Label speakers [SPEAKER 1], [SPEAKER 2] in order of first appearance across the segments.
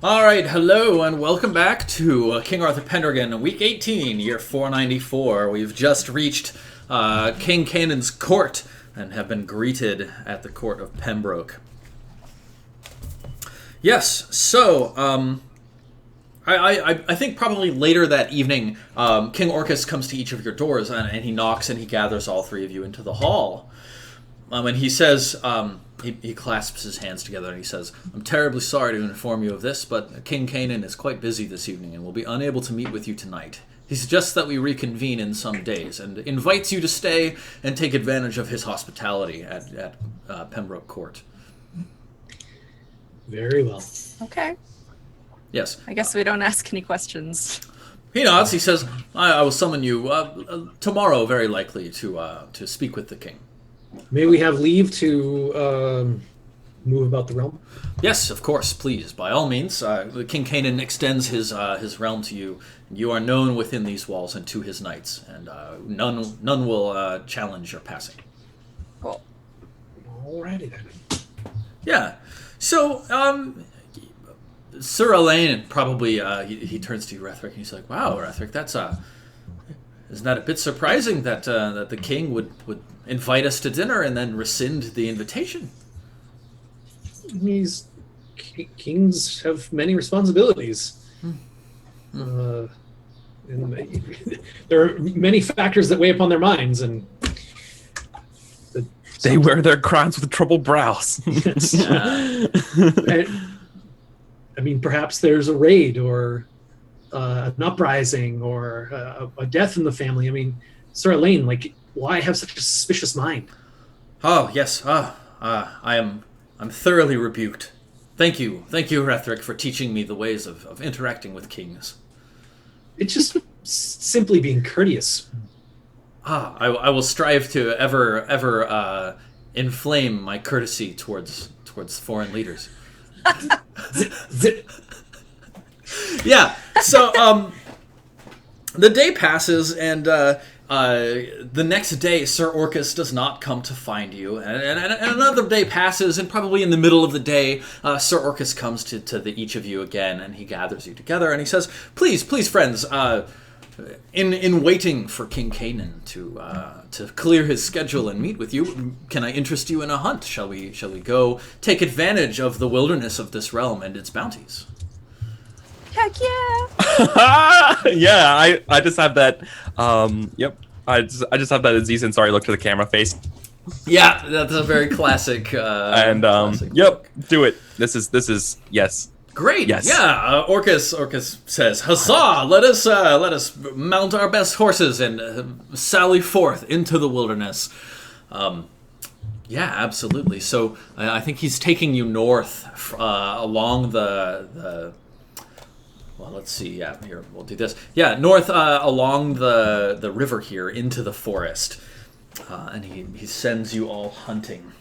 [SPEAKER 1] All right, hello and welcome back to King Arthur Pendragon, Week 18, Year 494. We've just reached King Canaan's court and have been greeted at the court of Pembroke. Yes, so I think probably later that evening, King Orcus comes to each of your doors and he knocks and he gathers all three of you into the hall. And he says, he clasps his hands together and he says, "I'm terribly sorry to inform you of this, but King Canaan is quite busy this evening and will be unable to meet with you tonight. He suggests that we reconvene in some days and invites you to stay and take advantage of his hospitality at Pembroke Court."
[SPEAKER 2] Very well.
[SPEAKER 3] Okay.
[SPEAKER 1] Yes.
[SPEAKER 3] I guess we don't ask any questions.
[SPEAKER 1] He nods. He says, I will summon you tomorrow, very likely, to speak with the king.
[SPEAKER 2] May we have leave to move about the realm?
[SPEAKER 1] Yes, of course, please. By all means. The King Canaan extends his realm to you. You are known within these walls and to his knights, and none will challenge your passing.
[SPEAKER 3] Cool.
[SPEAKER 2] Alrighty then.
[SPEAKER 1] Yeah. So, Sir Elaine probably, he turns to you, Rethric, and he's like, "Wow, Rethric, that's isn't that a bit surprising that that the king would invite us to dinner and then rescind the invitation?"
[SPEAKER 2] Kings have many responsibilities. And there are many factors that weigh upon their minds, and
[SPEAKER 4] they wear their crowns with troubled brows.
[SPEAKER 2] Yes. I mean, perhaps there's a raid or an uprising or a death in the family. I mean, Sir Elaine, why have such a suspicious mind?
[SPEAKER 1] Oh, yes. I'm thoroughly rebuked. Thank you, Rethric, for teaching me the ways of interacting with kings.
[SPEAKER 2] It's just simply being courteous.
[SPEAKER 1] I will strive to ever inflame my courtesy towards foreign leaders.
[SPEAKER 2] Zip.
[SPEAKER 1] Yeah. So the day passes, and the next day, Sir Orcus does not come to find you, and another day passes, and probably in the middle of the day, Sir Orcus comes to each of you again, and he gathers you together, and he says, "Please, friends, in waiting for King Canaan to clear his schedule and meet with you, can I interest you in a hunt? Shall we go take advantage of the wilderness of this realm and its bounties?"
[SPEAKER 3] Heck yeah!
[SPEAKER 4] Yeah, I just have that. Yep. I just have that Aziz Ansari look to the camera face.
[SPEAKER 1] Yeah, that's a very classic. Classic
[SPEAKER 4] yep,
[SPEAKER 1] look.
[SPEAKER 4] do it. This is yes.
[SPEAKER 1] Great.
[SPEAKER 4] Yes.
[SPEAKER 1] Yeah. Orcus says, "Huzzah! Let us mount our best horses and sally forth into the wilderness." Yeah, absolutely. So I think he's taking you north along the. Well, let's see. Yeah, here we'll do this. Yeah, north along the river here into the forest, and he sends you all hunting.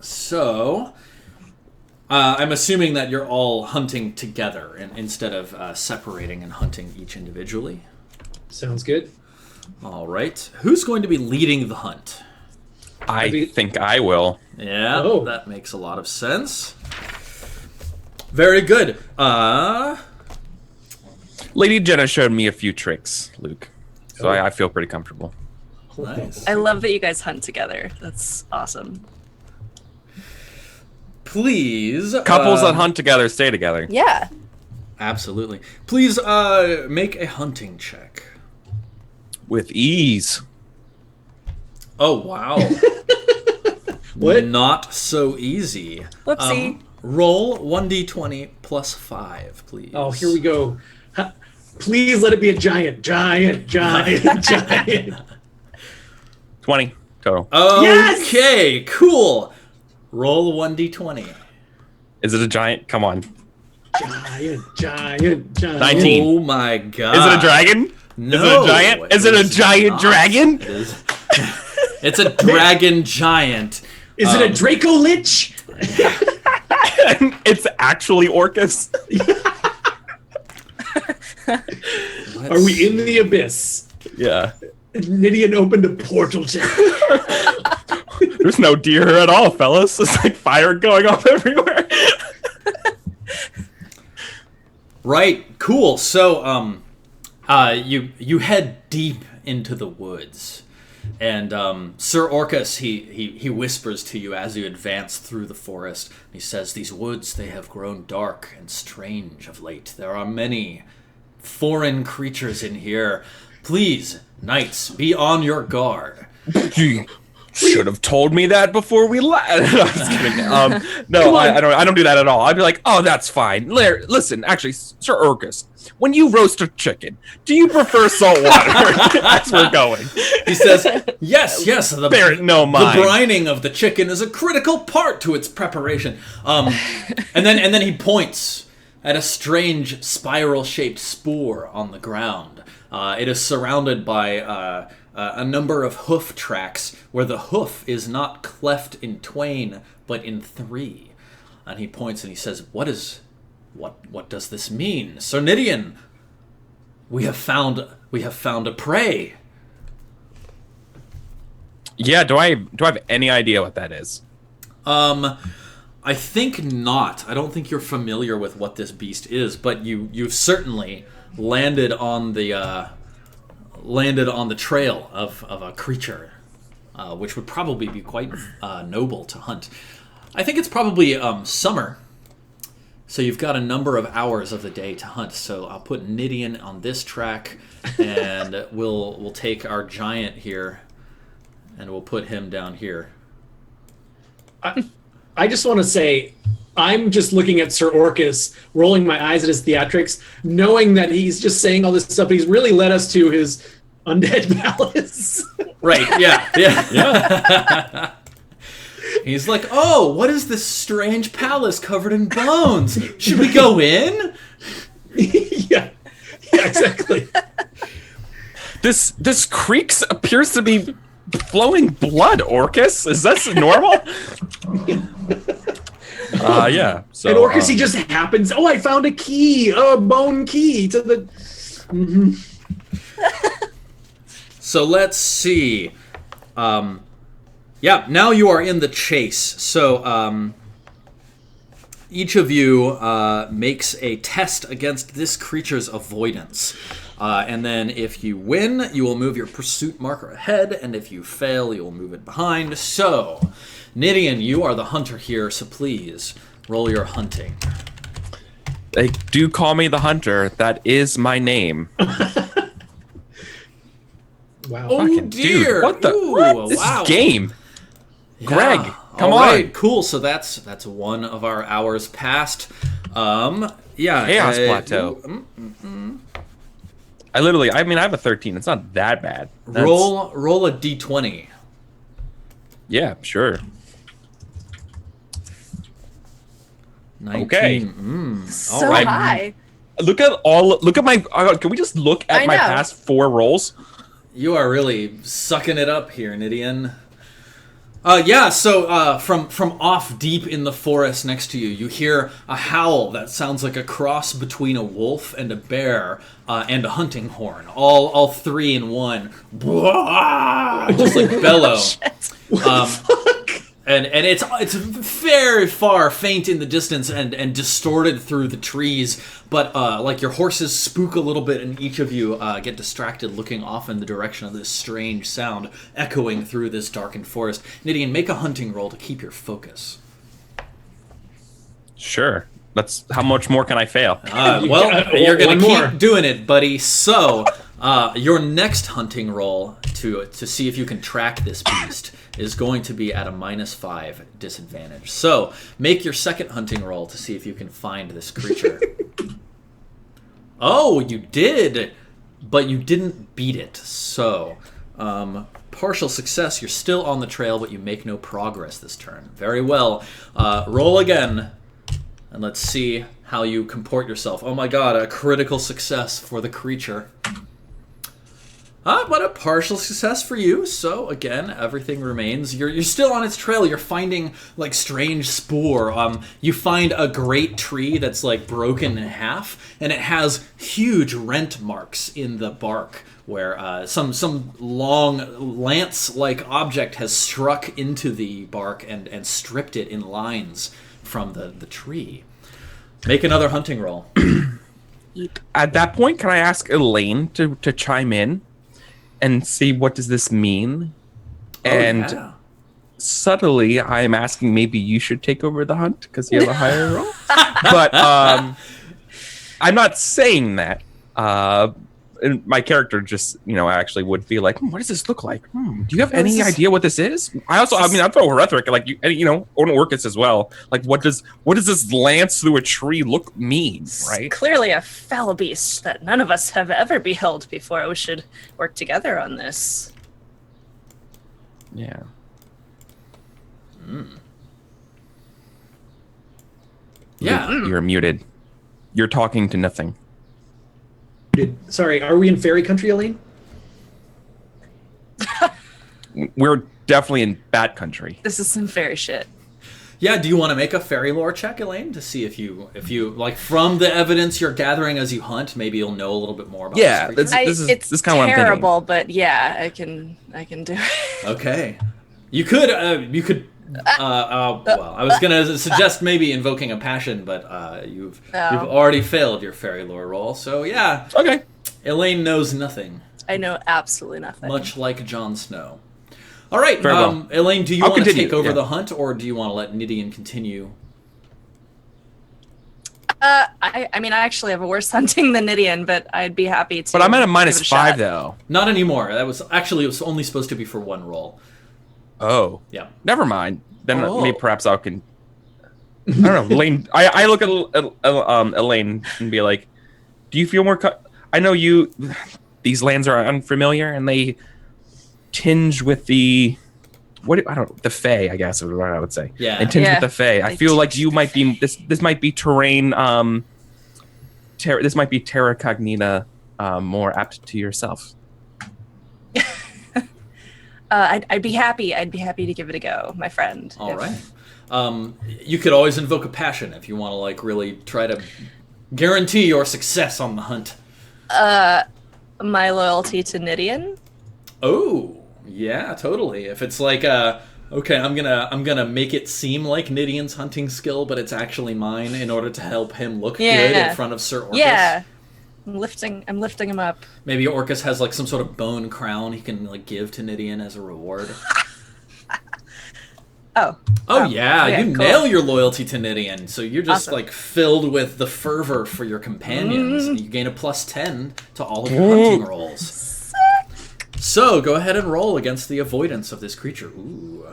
[SPEAKER 1] So. I'm assuming that you're all hunting together instead of separating and hunting each individually.
[SPEAKER 2] Sounds good.
[SPEAKER 1] All right. Who's going to be leading the hunt?
[SPEAKER 4] I think I will.
[SPEAKER 1] Yeah,
[SPEAKER 2] Oh.
[SPEAKER 1] That makes a lot of sense. Very good.
[SPEAKER 4] Lady Jenna showed me a few tricks, Luke, so I feel pretty comfortable.
[SPEAKER 1] Nice.
[SPEAKER 3] I love that you guys hunt together. That's awesome.
[SPEAKER 1] Please.
[SPEAKER 4] Couples that hunt together stay together.
[SPEAKER 3] Yeah.
[SPEAKER 1] Absolutely. Please make a hunting check.
[SPEAKER 4] With ease.
[SPEAKER 1] Oh, wow.
[SPEAKER 2] What?
[SPEAKER 1] Not so easy.
[SPEAKER 3] Whoopsie.
[SPEAKER 1] Roll 1d20 plus 5, please.
[SPEAKER 2] Oh, here we go. Please let it be a giant.
[SPEAKER 4] 20 total.
[SPEAKER 1] Okay,
[SPEAKER 2] Yes!
[SPEAKER 1] cool. Roll 1d20.
[SPEAKER 4] Is it a giant? Come on.
[SPEAKER 2] Giant.
[SPEAKER 4] 19.
[SPEAKER 1] Oh my god.
[SPEAKER 4] Is it a dragon?
[SPEAKER 1] No.
[SPEAKER 4] Is it a giant? Is it a giant
[SPEAKER 1] not.
[SPEAKER 4] dragon?
[SPEAKER 1] It's a dragon giant.
[SPEAKER 2] Is it a Draco Lich?
[SPEAKER 4] It's actually Orcus.
[SPEAKER 2] Are we in the abyss?
[SPEAKER 4] Yeah.
[SPEAKER 2] Nidian opened a portal to
[SPEAKER 4] There's no deer at all, fellas. There's like fire going off everywhere.
[SPEAKER 1] Right. Cool. So, you head deep into the woods, and Sir Orcus he whispers to you as you advance through the forest. He says, "These woods, they have grown dark and strange of late. There are many foreign creatures in here. Please, knights, be on your guard."
[SPEAKER 4] You should have told me that before we left. No, I'm just kidding. No, I don't do that at all. I'd be like, oh, that's fine. Listen, actually, Sir Urgus, when you roast a chicken, do you prefer salt water? That's where we're going.
[SPEAKER 1] He says, yes,
[SPEAKER 4] Bear no mind.
[SPEAKER 1] The brining of the chicken is a critical part to its preparation. And then he points at a strange spiral-shaped spore on the ground. It is surrounded by a number of hoof tracks where the hoof is not cleft in twain, but in three. And he points and he says, what does this mean? Sir Nidian, we have found a prey.
[SPEAKER 4] Yeah, do I have any idea what that is?
[SPEAKER 1] I think not. I don't think you're familiar with what this beast is, but you've certainly landed on the trail of a creature, which would probably be quite noble to hunt. I think it's probably summer, so you've got a number of hours of the day to hunt. So I'll put Nidian on this track, and we'll take our giant here, and we'll put him down here.
[SPEAKER 2] I just want to say, I'm just looking at Sir Orcus, rolling my eyes at his theatrics, knowing that he's just saying all this stuff. He's really led us to his undead palace.
[SPEAKER 1] Right, yeah. He's like, oh, what is this strange palace covered in bones? Should we go in?
[SPEAKER 2] yeah, exactly.
[SPEAKER 4] This creek appears to be flowing blood, Orcus. Is that normal? Yeah. So,
[SPEAKER 2] and Orcus, he just happens. Oh, I found a key, a bone key to the. Mm-hmm.
[SPEAKER 1] So let's see. Yeah, now you are in the chase. So each of you makes a test against this creature's avoidance. And then if you win, you will move your pursuit marker ahead, and if you fail, you will move it behind. So, Nidian, you are the hunter here, so please roll your hunting.
[SPEAKER 4] They do call me the hunter. That is my name.
[SPEAKER 2] Wow.
[SPEAKER 1] Oh
[SPEAKER 4] Fucking
[SPEAKER 1] dear!
[SPEAKER 4] Dude, what the?
[SPEAKER 1] Ooh,
[SPEAKER 4] This
[SPEAKER 1] wow.
[SPEAKER 4] is game. Greg,
[SPEAKER 1] Yeah.
[SPEAKER 4] come
[SPEAKER 1] All right,
[SPEAKER 4] on.
[SPEAKER 1] cool. So that's one of our hours past. Yeah.
[SPEAKER 4] Chaos Plateau. I have a 13. It's not that bad.
[SPEAKER 1] Roll a d20.
[SPEAKER 4] Yeah, sure.
[SPEAKER 1] 19.
[SPEAKER 4] Okay.
[SPEAKER 3] So
[SPEAKER 1] All right.
[SPEAKER 3] high.
[SPEAKER 4] Look at my. Can we just look at
[SPEAKER 3] I
[SPEAKER 4] my
[SPEAKER 3] know.
[SPEAKER 4] past 4 rolls?
[SPEAKER 1] You are really sucking it up here, Nidian. Yeah, so from off deep in the forest next to you, you hear a howl that sounds like a cross between a wolf and a bear and a hunting horn, all three in one. Just like bellow. And it's very far, faint in the distance, and distorted through the trees. But like your horses spook a little bit, and each of you get distracted, looking off in the direction of this strange sound echoing through this darkened forest. Nidian, make a hunting roll to keep your focus.
[SPEAKER 4] Sure. That's how much more can I fail?
[SPEAKER 1] Well, you're gonna
[SPEAKER 2] one
[SPEAKER 1] keep
[SPEAKER 2] more.
[SPEAKER 1] doing it, buddy. So your next hunting roll to see if you can track this beast is going to be at a -5 disadvantage. So make your second hunting roll to see if you can find this creature. Oh, you did, but you didn't beat it. So partial success. You're still on the trail, but you make no progress this turn. Very well. Roll again, and let's see how you comport yourself. Oh my god, a critical success for the creature. But a partial success for you. So again, everything remains. You're still on its trail. You're finding like strange spoor. You find a great tree that's like broken in half, and it has huge rent marks in the bark where some long lance-like object has struck into the bark and stripped it in lines from the tree. Make another hunting roll.
[SPEAKER 4] At that point, can I ask Elaine to chime in and see what does this mean? And subtly, I'm asking maybe you should take over the hunt because you have a higher role. But I'm not saying that. And my character just, actually would be like, what does this look like? Do you have any idea what this is? I throw rhetoric, like, Orcus as well. Like, what does this lance through a tree mean, right?
[SPEAKER 3] It's clearly a foul beast that none of us have ever beheld before. We should work together on this.
[SPEAKER 4] Yeah.
[SPEAKER 1] Yeah.
[SPEAKER 4] You're muted. You're talking to nothing.
[SPEAKER 2] Sorry, are we in fairy country, Elaine?
[SPEAKER 4] We're definitely in bat country.
[SPEAKER 3] This is some fairy shit.
[SPEAKER 1] Yeah, do you want to make a fairy lore check, Elaine, to see if you like from the evidence you're gathering as you hunt, maybe you'll know a little bit more about this creature?
[SPEAKER 3] It's
[SPEAKER 4] kind of
[SPEAKER 3] terrible, but yeah, I can do it.
[SPEAKER 1] Okay. You could well, I was gonna suggest maybe invoking a passion, but you've already failed your fairy lore roll, so yeah.
[SPEAKER 4] Okay.
[SPEAKER 1] Elaine knows nothing.
[SPEAKER 3] I know absolutely nothing.
[SPEAKER 1] Much like Jon Snow. All right,
[SPEAKER 4] Very well.
[SPEAKER 1] Elaine, do you want to
[SPEAKER 4] continue,
[SPEAKER 1] take over
[SPEAKER 4] yeah.
[SPEAKER 1] the hunt, or do you want to let Nidian continue?
[SPEAKER 3] I actually have a worse hunting than Nidian, but I'd be happy to.
[SPEAKER 4] But I'm at a
[SPEAKER 3] give
[SPEAKER 4] minus
[SPEAKER 3] it
[SPEAKER 4] 5
[SPEAKER 3] shot.
[SPEAKER 4] though.
[SPEAKER 1] Not anymore. It was only supposed to be for one roll.
[SPEAKER 4] Oh.
[SPEAKER 1] Yeah.
[SPEAKER 4] Never mind. Then maybe perhaps I don't know, Elaine. I look at Elaine and be like, "Do you feel more? I know you. These lands are unfamiliar, and they tinge with the the Fae. I guess is what I would say.
[SPEAKER 1] Yeah.
[SPEAKER 4] And tinge with the Fae. I feel like you might be this might be terrain. This might be terra cognita, more apt to yourself.
[SPEAKER 3] I'd be happy. I'd be happy to give it a go, my friend.
[SPEAKER 1] All right. You could always invoke a passion if you want to like really try to guarantee your success on the hunt.
[SPEAKER 3] My loyalty to Nidian.
[SPEAKER 1] Oh, yeah, totally. If it's like okay, I'm gonna make it seem like Nidian's hunting skill, but it's actually mine in order to help him look good in front of Sir Orcus.
[SPEAKER 3] Yeah. I'm lifting him up.
[SPEAKER 1] Maybe Orcus has like some sort of bone crown he can like give to Nidian as a reward.
[SPEAKER 3] Oh,
[SPEAKER 1] yeah,
[SPEAKER 3] okay,
[SPEAKER 1] you
[SPEAKER 3] cool.
[SPEAKER 1] nail your loyalty to Nidian, so you're just
[SPEAKER 3] Awesome.
[SPEAKER 1] like filled with the fervor for your companions. And you gain a +10 to all of your hunting rolls. So go ahead and roll against the avoidance of this creature. Ooh.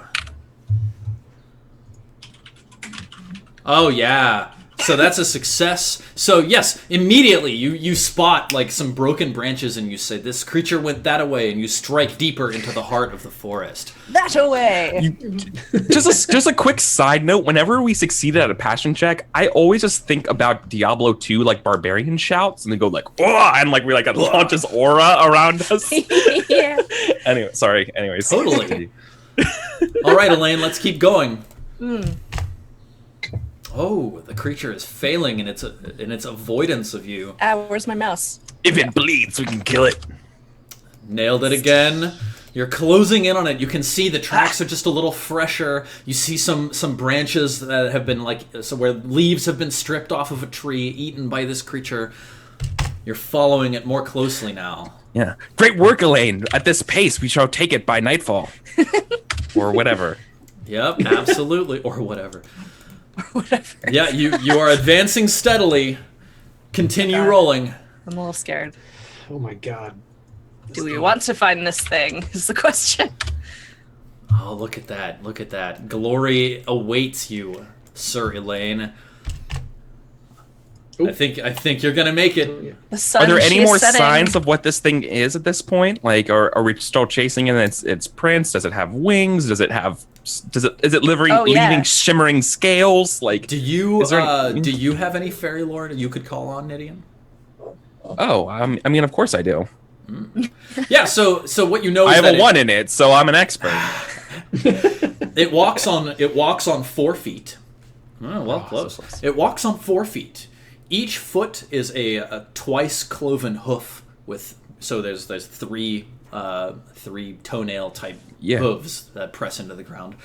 [SPEAKER 1] Oh yeah. So that's a success. So yes, immediately you spot like some broken branches and you say, this creature went that away, and you strike deeper into the heart of the forest.
[SPEAKER 3] That away.
[SPEAKER 4] Just a quick side note, whenever we succeeded at a passion check, I always just think about Diablo 2 like barbarian shouts, and they go like, oh, and like we like launch this aura around us.
[SPEAKER 3] Yeah.
[SPEAKER 4] Anyway, sorry. Anyways.
[SPEAKER 1] Totally. All right, Elaine, let's keep going. Oh, the creature is failing in its avoidance of you.
[SPEAKER 3] Where's my mouse?
[SPEAKER 4] If it bleeds, we can kill it.
[SPEAKER 1] Nailed it again. You're closing in on it. You can see the tracks are just a little fresher. You see some branches that have been where leaves have been stripped off of a tree, eaten by this creature. You're following it more closely now.
[SPEAKER 4] Yeah. Great work, Elaine. At this pace, we shall take it by nightfall. Or whatever.
[SPEAKER 1] Yep, absolutely. Or whatever.
[SPEAKER 3] Whatever.
[SPEAKER 1] Yeah, you are advancing steadily. Continue rolling.
[SPEAKER 3] I'm a little scared.
[SPEAKER 2] Oh my god.
[SPEAKER 3] Do we want to find this thing? Is the question.
[SPEAKER 1] Oh, look at that. Look at that. Glory awaits you, Sir Elaine. I think you're gonna make it.
[SPEAKER 3] The sun,
[SPEAKER 4] Are there any
[SPEAKER 3] she is
[SPEAKER 4] more
[SPEAKER 3] setting.
[SPEAKER 4] signs of what this thing is at this point? Like, are we still chasing it? And its prints? Does it have wings? Is it leaving shimmering scales? Like,
[SPEAKER 1] Do you
[SPEAKER 4] is there
[SPEAKER 1] do you have any fairy lore that you could call on, Nidian?
[SPEAKER 4] Oh, I mean, of course I do.
[SPEAKER 1] Yeah. So what you know is
[SPEAKER 4] I have
[SPEAKER 1] that
[SPEAKER 4] a 1 in it, so I'm an expert.
[SPEAKER 1] it walks on 4 feet. Oh, well, close.
[SPEAKER 4] So close.
[SPEAKER 1] It walks on 4 feet. Each foot is a twice cloven hoof with. So there's 3 three toenail type
[SPEAKER 4] Yeah.
[SPEAKER 1] hooves that press into the ground.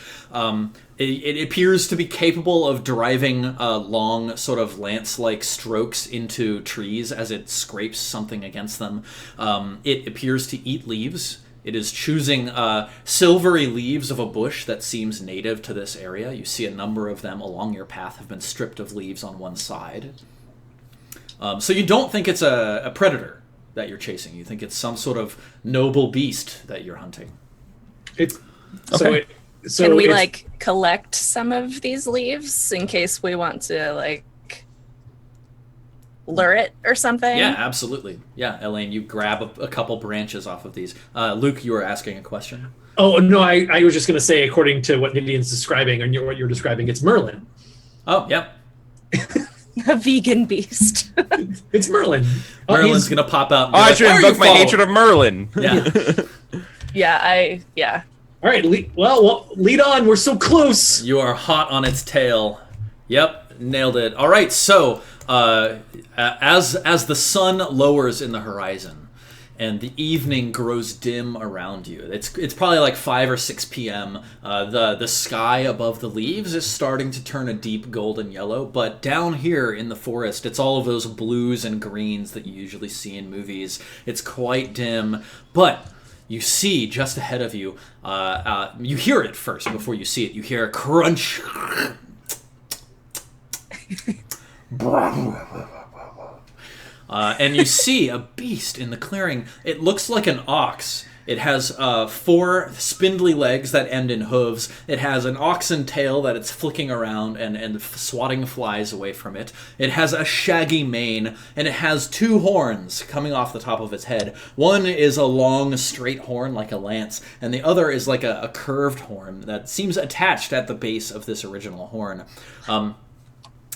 [SPEAKER 1] It appears to be capable of driving long, sort of lance-like strokes into trees as it scrapes something against them. It appears to eat leaves. It is choosing silvery leaves of a bush that seems native to this area. You see a number of them along your path have been stripped of leaves on one side. So you don't think it's a predator that you're chasing. You think it's some sort of noble beast that you're hunting.
[SPEAKER 2] It's
[SPEAKER 4] Okay.
[SPEAKER 3] Can we
[SPEAKER 2] it's-
[SPEAKER 3] collect some of these leaves in case we want to lure it or something?
[SPEAKER 1] Yeah, absolutely. Yeah, Elaine, you grab a couple branches off of these. Luke, you were asking a question?
[SPEAKER 2] Oh no, I was just gonna say, according to what Nidian's describing and what you're describing, it's Merlin.
[SPEAKER 1] Oh, yeah.
[SPEAKER 3] A vegan beast.
[SPEAKER 2] It's Merlin.
[SPEAKER 1] Merlin's going to pop out and
[SPEAKER 4] Oh,
[SPEAKER 1] be
[SPEAKER 4] I
[SPEAKER 1] like,
[SPEAKER 4] should
[SPEAKER 1] "Where are
[SPEAKER 4] invoke
[SPEAKER 1] you
[SPEAKER 4] my
[SPEAKER 1] following?"
[SPEAKER 4] hatred of Merlin.
[SPEAKER 1] Yeah.
[SPEAKER 3] Yeah.
[SPEAKER 2] All right, lead on. We're so close.
[SPEAKER 1] You are hot on its tail. Yep, nailed it. All right, so as the sun lowers in the horizon and the evening grows dim around you, it's probably like 5 or 6 p.m. The sky above the leaves is starting to turn a deep golden yellow, but down here in the forest, it's all of those blues and greens that you usually see in movies. It's quite dim, but you see just ahead of you, you hear it first before you see it. You hear a crunch. And you see a beast in the clearing. It looks like an ox. It has 4 spindly legs that end in hooves. It has an oxen tail that it's flicking around and swatting flies away from it. It has a shaggy mane, and it has 2 horns coming off the top of its head. One is a long, straight horn like a lance, and the other is like a curved horn that seems attached at the base of this original horn. And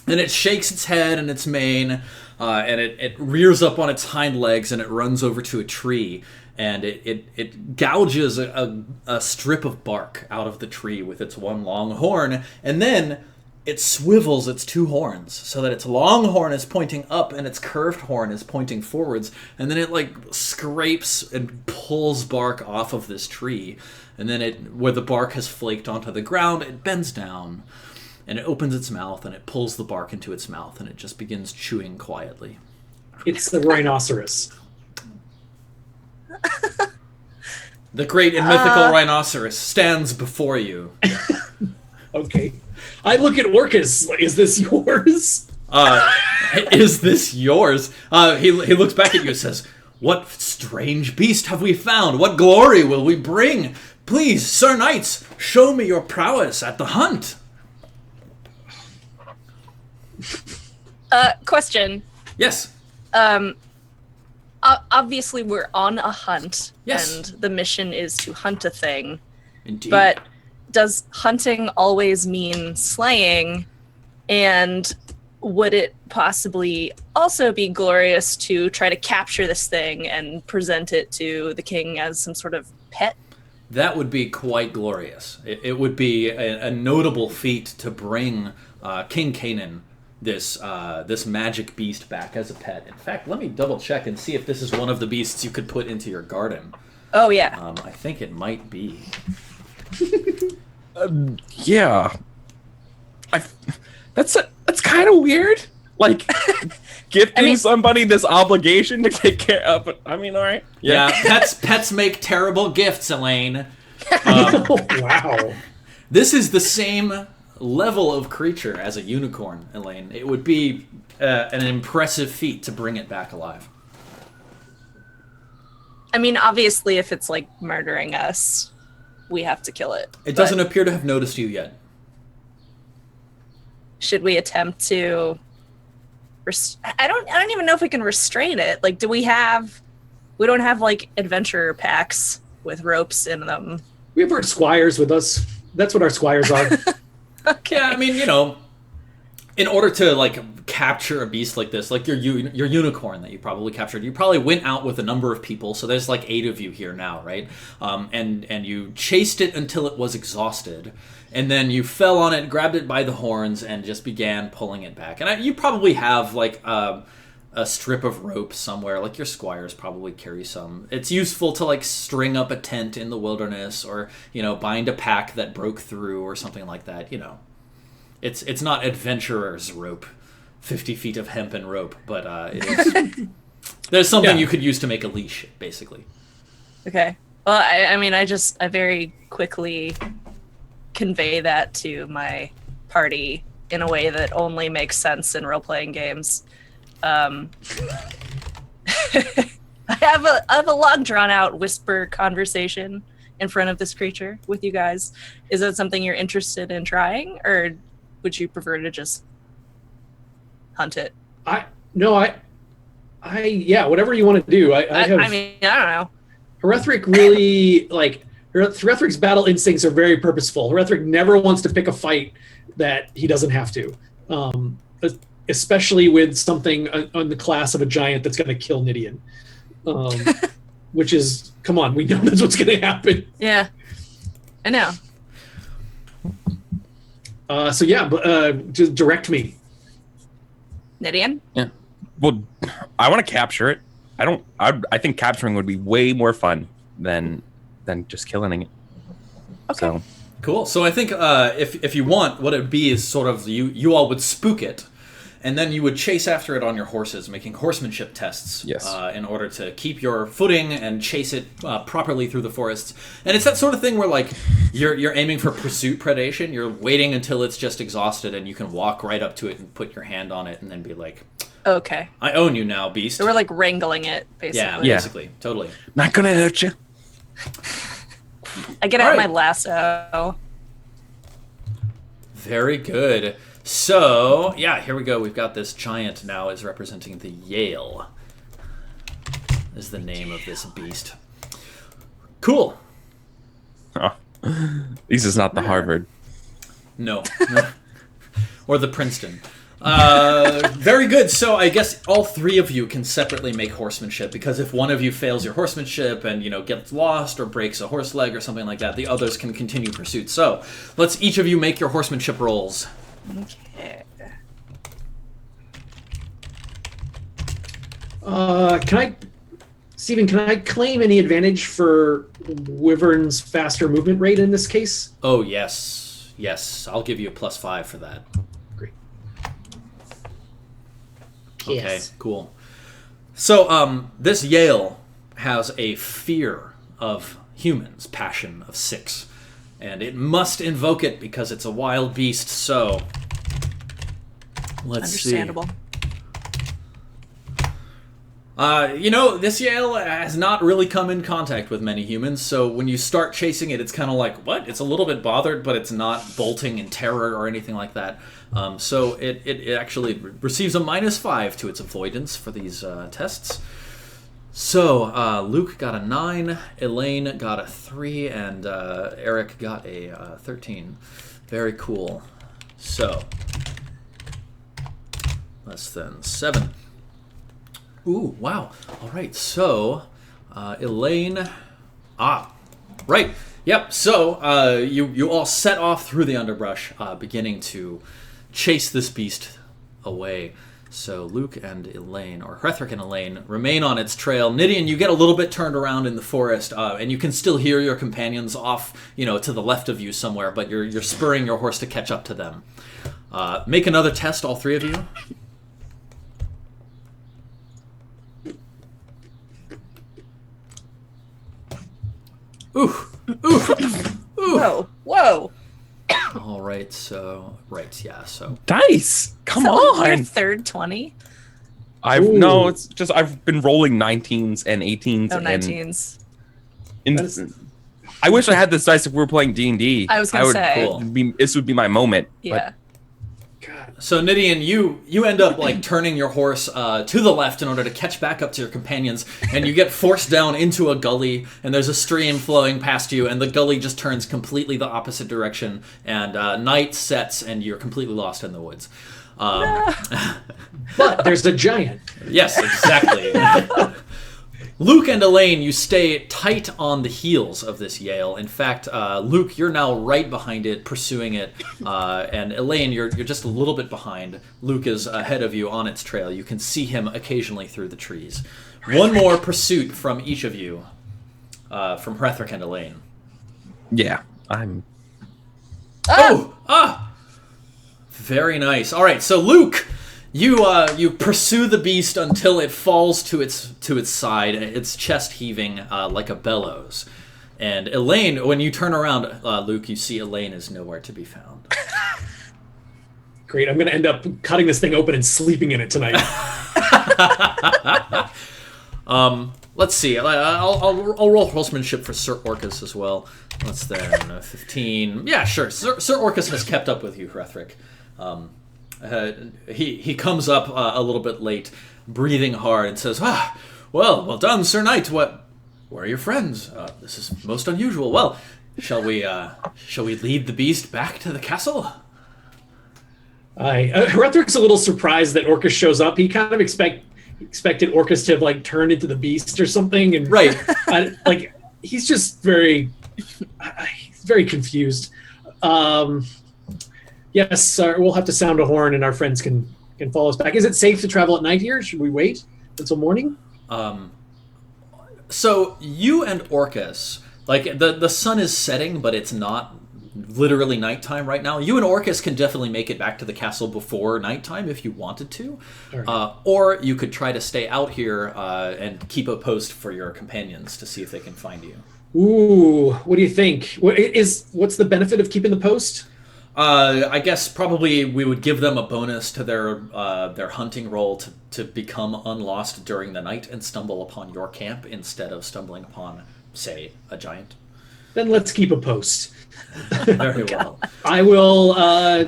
[SPEAKER 1] it shakes its head and its mane, and it rears up on its hind legs, and it runs over to a tree, and it gouges a strip of bark out of the tree with its one long horn, and then it swivels its 2 horns so that its long horn is pointing up and its curved horn is pointing forwards, and then it scrapes and pulls bark off of this tree, and then where the bark has flaked onto the ground, it bends down. And it opens its mouth, and it pulls the bark into its mouth, and it just begins chewing quietly.
[SPEAKER 2] It's the rhinoceros.
[SPEAKER 1] The great and mythical rhinoceros stands before you.
[SPEAKER 2] Okay. I look at Orcus. Is this yours?
[SPEAKER 1] Is this yours? He looks back at you and says, "What strange beast have we found? What glory will we bring? Please, Sir Knights, show me your prowess at the hunt."
[SPEAKER 3] Question.
[SPEAKER 1] Yes.
[SPEAKER 3] Obviously, we're on a hunt,
[SPEAKER 1] Yes.
[SPEAKER 3] and the mission is to hunt a thing.
[SPEAKER 1] Indeed.
[SPEAKER 3] But does hunting always mean slaying? And would it possibly also be glorious to try to capture this thing and present it to the king as some sort of pet?
[SPEAKER 1] That would be quite glorious. It would be a notable feat to bring King Canaan this magic beast back as a pet. In fact, let me double check and see if this is one of the beasts you could put into your garden.
[SPEAKER 3] Oh, yeah.
[SPEAKER 1] I think it might be.
[SPEAKER 4] Yeah. That's kind of weird. Like gifting somebody this obligation to take care of. But I mean, all right.
[SPEAKER 1] Yeah, pets make terrible gifts, Elaine.
[SPEAKER 2] Oh, wow.
[SPEAKER 1] This is the same level of creature as a unicorn, Elaine. It would be an impressive feat to bring it back alive.
[SPEAKER 3] I mean, obviously, if it's murdering us, we have to kill it.
[SPEAKER 1] It doesn't appear to have noticed you yet.
[SPEAKER 3] Should we attempt to? I don't even know if we can restrain it. We don't have adventure packs with ropes in them.
[SPEAKER 2] We have our squires with us. That's what our squires are.
[SPEAKER 3] Okay.
[SPEAKER 1] Yeah, I mean, in order to capture a beast like this, your unicorn that you probably captured, you probably went out with a number of people. So there's 8 of you here now, right? And you chased it until it was exhausted, and then you fell on it, grabbed it by the horns, and just began pulling it back. And you probably have a strip of rope somewhere. Like your squires probably carry some. It's useful to like string up a tent in the wilderness, or bind a pack that broke through or something like that. It's not adventurer's rope, 50 feet of hempen rope, but it is. There's something you could use to make a leash, basically.
[SPEAKER 3] Okay. Well, I very quickly convey that to my party in a way that only makes sense in role-playing games. I have a long, drawn-out whisper conversation in front of this creature with you guys. Is that something you're interested in trying, or would you prefer to just hunt it?
[SPEAKER 2] Whatever you want to do. I
[SPEAKER 3] don't know.
[SPEAKER 2] Herethric really, Herethric's battle instincts are very purposeful. Herethric never wants to pick a fight that he doesn't have to. Especially with something on the class of a giant that's going to kill Nidian. Which is, come on, we know that's what's going to happen.
[SPEAKER 3] Yeah, I know.
[SPEAKER 2] Just direct me.
[SPEAKER 3] Nidian?
[SPEAKER 4] Yeah. Well, I want to capture it. I think capturing would be way more fun than just killing it.
[SPEAKER 3] Okay.
[SPEAKER 4] So.
[SPEAKER 1] Cool. So I think if you want, what it would be is sort of you all would spook it, and then you would chase after it on your horses, making horsemanship tests.
[SPEAKER 4] Yes.
[SPEAKER 1] In order to keep your footing and chase it properly through the forests. And it's that sort of thing where like you're aiming for pursuit predation. You're waiting until it's just exhausted, and you can walk right up to it and put your hand on it, and then be like,
[SPEAKER 3] okay,
[SPEAKER 1] I own you now, beast.
[SPEAKER 3] So we're like wrangling it, basically.
[SPEAKER 1] Yeah, basically, totally.
[SPEAKER 4] Not gonna hurt you.
[SPEAKER 3] I get out my lasso.
[SPEAKER 1] Very good. So, here we go. We've got this giant now is representing the Yale. Is the name of this beast. Cool.
[SPEAKER 4] Oh. This is not the Harvard.
[SPEAKER 1] No. Or the Princeton. Very good. So I guess all three of you can separately make horsemanship, because if one of you fails your horsemanship and gets lost or breaks a horse leg or something like that, the others can continue pursuit. So let's each of you make your horsemanship rolls.
[SPEAKER 3] Okay.
[SPEAKER 2] Steven, can I claim any advantage for Wyvern's faster movement rate in this case?
[SPEAKER 1] Oh yes, I'll give you a +5 for that. Okay,
[SPEAKER 2] Yes.
[SPEAKER 1] cool. So, this Yale has a fear of humans, passion of 6. And it must invoke it because it's a wild beast, so... Let's
[SPEAKER 3] Understandable.
[SPEAKER 1] see. This Yale has not really come in contact with many humans, so when you start chasing it, it's kind of like, what? It's a little bit bothered, but it's not bolting in terror or anything like that. So it actually receives a -5 to its avoidance for these tests. So Luke got a 9, Elaine got a 3, and Eric got a 13. Very cool. So, less than 7. Ooh, wow. All right, so Elaine... right. Yep, so you all set off through the underbrush, beginning to chase this beast away. So Luke and Elaine, or Herethric and Elaine, remain on its trail. Nidian, you get a little bit turned around in the forest, and you can still hear your companions off, to the left of you somewhere, but you're spurring your horse to catch up to them. Make another test, all three of you. Ooh.
[SPEAKER 3] Whoa.
[SPEAKER 1] All right, so
[SPEAKER 4] Dice, come
[SPEAKER 3] Your
[SPEAKER 4] on.
[SPEAKER 3] third 20?
[SPEAKER 4] It's just I've been rolling 19s and 18s.
[SPEAKER 3] Oh, 19s.
[SPEAKER 4] I wish I had this dice if we were playing D&D.
[SPEAKER 3] I was gonna say.
[SPEAKER 1] Cool.
[SPEAKER 4] This would be my moment.
[SPEAKER 3] Yeah.
[SPEAKER 1] So Nidian, you end up like turning your horse to the left in order to catch back up to your companions, and you get forced down into a gully, and there's a stream flowing past you, and the gully just turns completely the opposite direction, and night sets, and you're completely lost in the woods.
[SPEAKER 2] But there's a giant.
[SPEAKER 1] Yes, exactly. Luke and Elaine, you stay tight on the heels of this Yale. In fact, Luke, you're now right behind it, pursuing it, and Elaine, you're just a little bit behind. Luke is ahead of you on its trail. You can see him occasionally through the trees. One more pursuit from each of you, from Hrethric and Elaine.
[SPEAKER 4] Yeah, I'm...
[SPEAKER 1] Very nice. All right, so Luke, you pursue the beast until it falls to its side, its chest heaving like a bellows. And Elaine, when you turn around, Luke, you see Elaine is nowhere to be found.
[SPEAKER 2] Great, I'm going to end up cutting this thing open and sleeping in it tonight.
[SPEAKER 1] Let's see. I'll roll horsemanship for Sir Orcus as well. What's there? 15. Yeah, sure. Sir Orcus has kept up with you, Hrethric. He comes up a little bit late, breathing hard, and says, well done, Sir Knight. Where are your friends? This is most unusual. Well, shall we lead the beast back to the castle?
[SPEAKER 2] Hrethrick's a little surprised that Orcus shows up. He kind of expected Orcus to like turn into the beast or something, and
[SPEAKER 1] right,
[SPEAKER 2] he's just very confused. Yes, sir, we'll have to sound a horn, and our friends can follow us back. Is it safe to travel at night here? Should we wait until morning?
[SPEAKER 1] So you and Orcus, like the sun is setting, but it's not literally nighttime right now. You and Orcus can definitely make it back to the castle before nighttime if you wanted to, right. Or you could try to stay out here and keep a post for your companions to see if they can find you.
[SPEAKER 2] Ooh, what do you think? What's the benefit of keeping the post?
[SPEAKER 1] I guess probably we would give them a bonus to their hunting roll to become unlost during the night and stumble upon your camp instead of stumbling upon, say, a giant.
[SPEAKER 2] Then let's keep a post.
[SPEAKER 1] Very well.
[SPEAKER 2] I will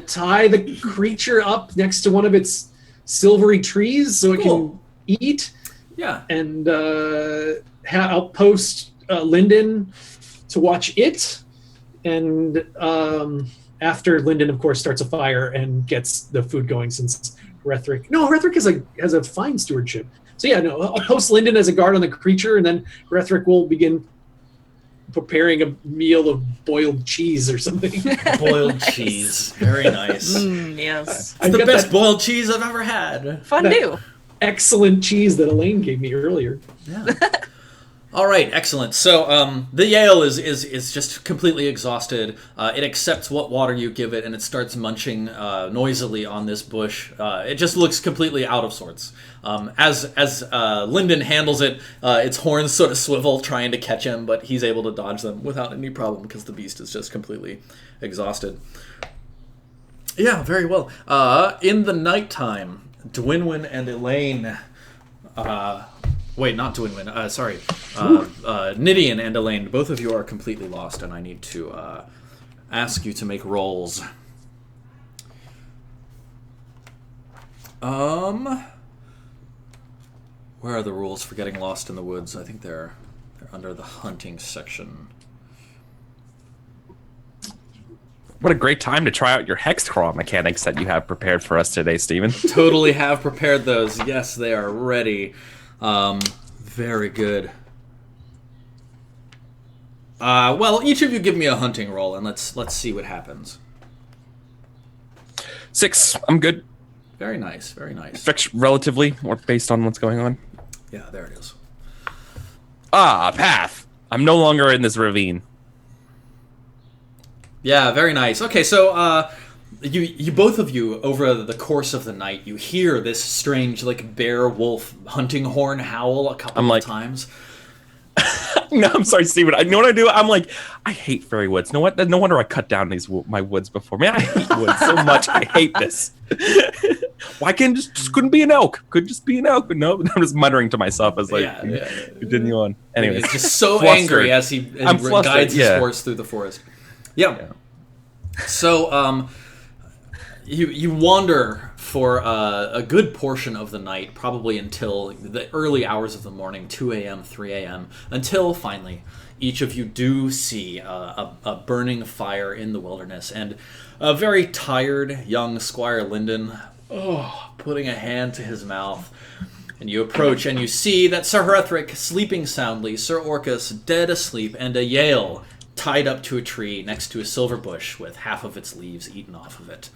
[SPEAKER 2] tie the creature up next to one of its silvery trees so it can eat.
[SPEAKER 1] Yeah.
[SPEAKER 2] And I'll post Lyndon to watch it. And after Lyndon, of course, starts a fire and gets the food going, since Hrethric has a fine stewardship. So yeah, no, I'll post Lyndon as a guard on the creature, and then Hrethric will begin preparing a meal of boiled cheese or something.
[SPEAKER 1] Boiled cheese. Very nice.
[SPEAKER 3] Yes.
[SPEAKER 1] It's the best boiled cheese I've ever had.
[SPEAKER 3] Fondue.
[SPEAKER 2] Excellent cheese that Elaine gave me earlier.
[SPEAKER 1] Yeah. All right, excellent. So the Yale is just completely exhausted. It accepts what water you give it, and it starts munching noisily on this bush. It just looks completely out of sorts. As Lyndon handles it, its horns sort of swivel, trying to catch him, but he's able to dodge them without any problem because the beast is just completely exhausted. Yeah, very well. In the nighttime, Dwynwen and Elaine... Wait, not Dwynwen. Sorry. Nidian and Elaine, both of you are completely lost, and I need to ask you to make rolls. Where are the rules for getting lost in the woods? I think they're under the hunting section.
[SPEAKER 4] What a great time to try out your hex crawl mechanics that you have prepared for us today, Stephen.
[SPEAKER 1] Totally have prepared those. Yes, they are ready. Very good. Well, each of you give me a hunting roll, and let's see what happens.
[SPEAKER 4] 6. I'm good.
[SPEAKER 1] Very nice, very nice.
[SPEAKER 4] Relatively, or based on what's going on.
[SPEAKER 1] Yeah, there it is.
[SPEAKER 4] Path. I'm no longer in this ravine.
[SPEAKER 1] Yeah, very nice. Okay, so you both of you, over the course of the night, you hear this strange, like, bear wolf hunting horn howl a couple of times.
[SPEAKER 4] No, I'm sorry, Steven. You know what I do? I'm like, I hate fairy woods. No wonder I cut down my woods before. Man, I hate woods so much. I hate this. Why can't just couldn't be an elk? Could just be an elk. But no, I'm just muttering to myself as like, continue on. Anyways,
[SPEAKER 1] he's just so angry as he guides his horse through the forest. Yeah. So, you wander for a good portion of the night, probably until the early hours of the morning, 2 a.m., 3 a.m., until finally each of you do see a burning fire in the wilderness, and a very tired young Squire Lyndon, putting a hand to his mouth, And you approach and you see that Sir Hrethric sleeping soundly, Sir Orcus dead asleep, and a Yale tied up to a tree next to a silver bush with half of its leaves eaten off of it.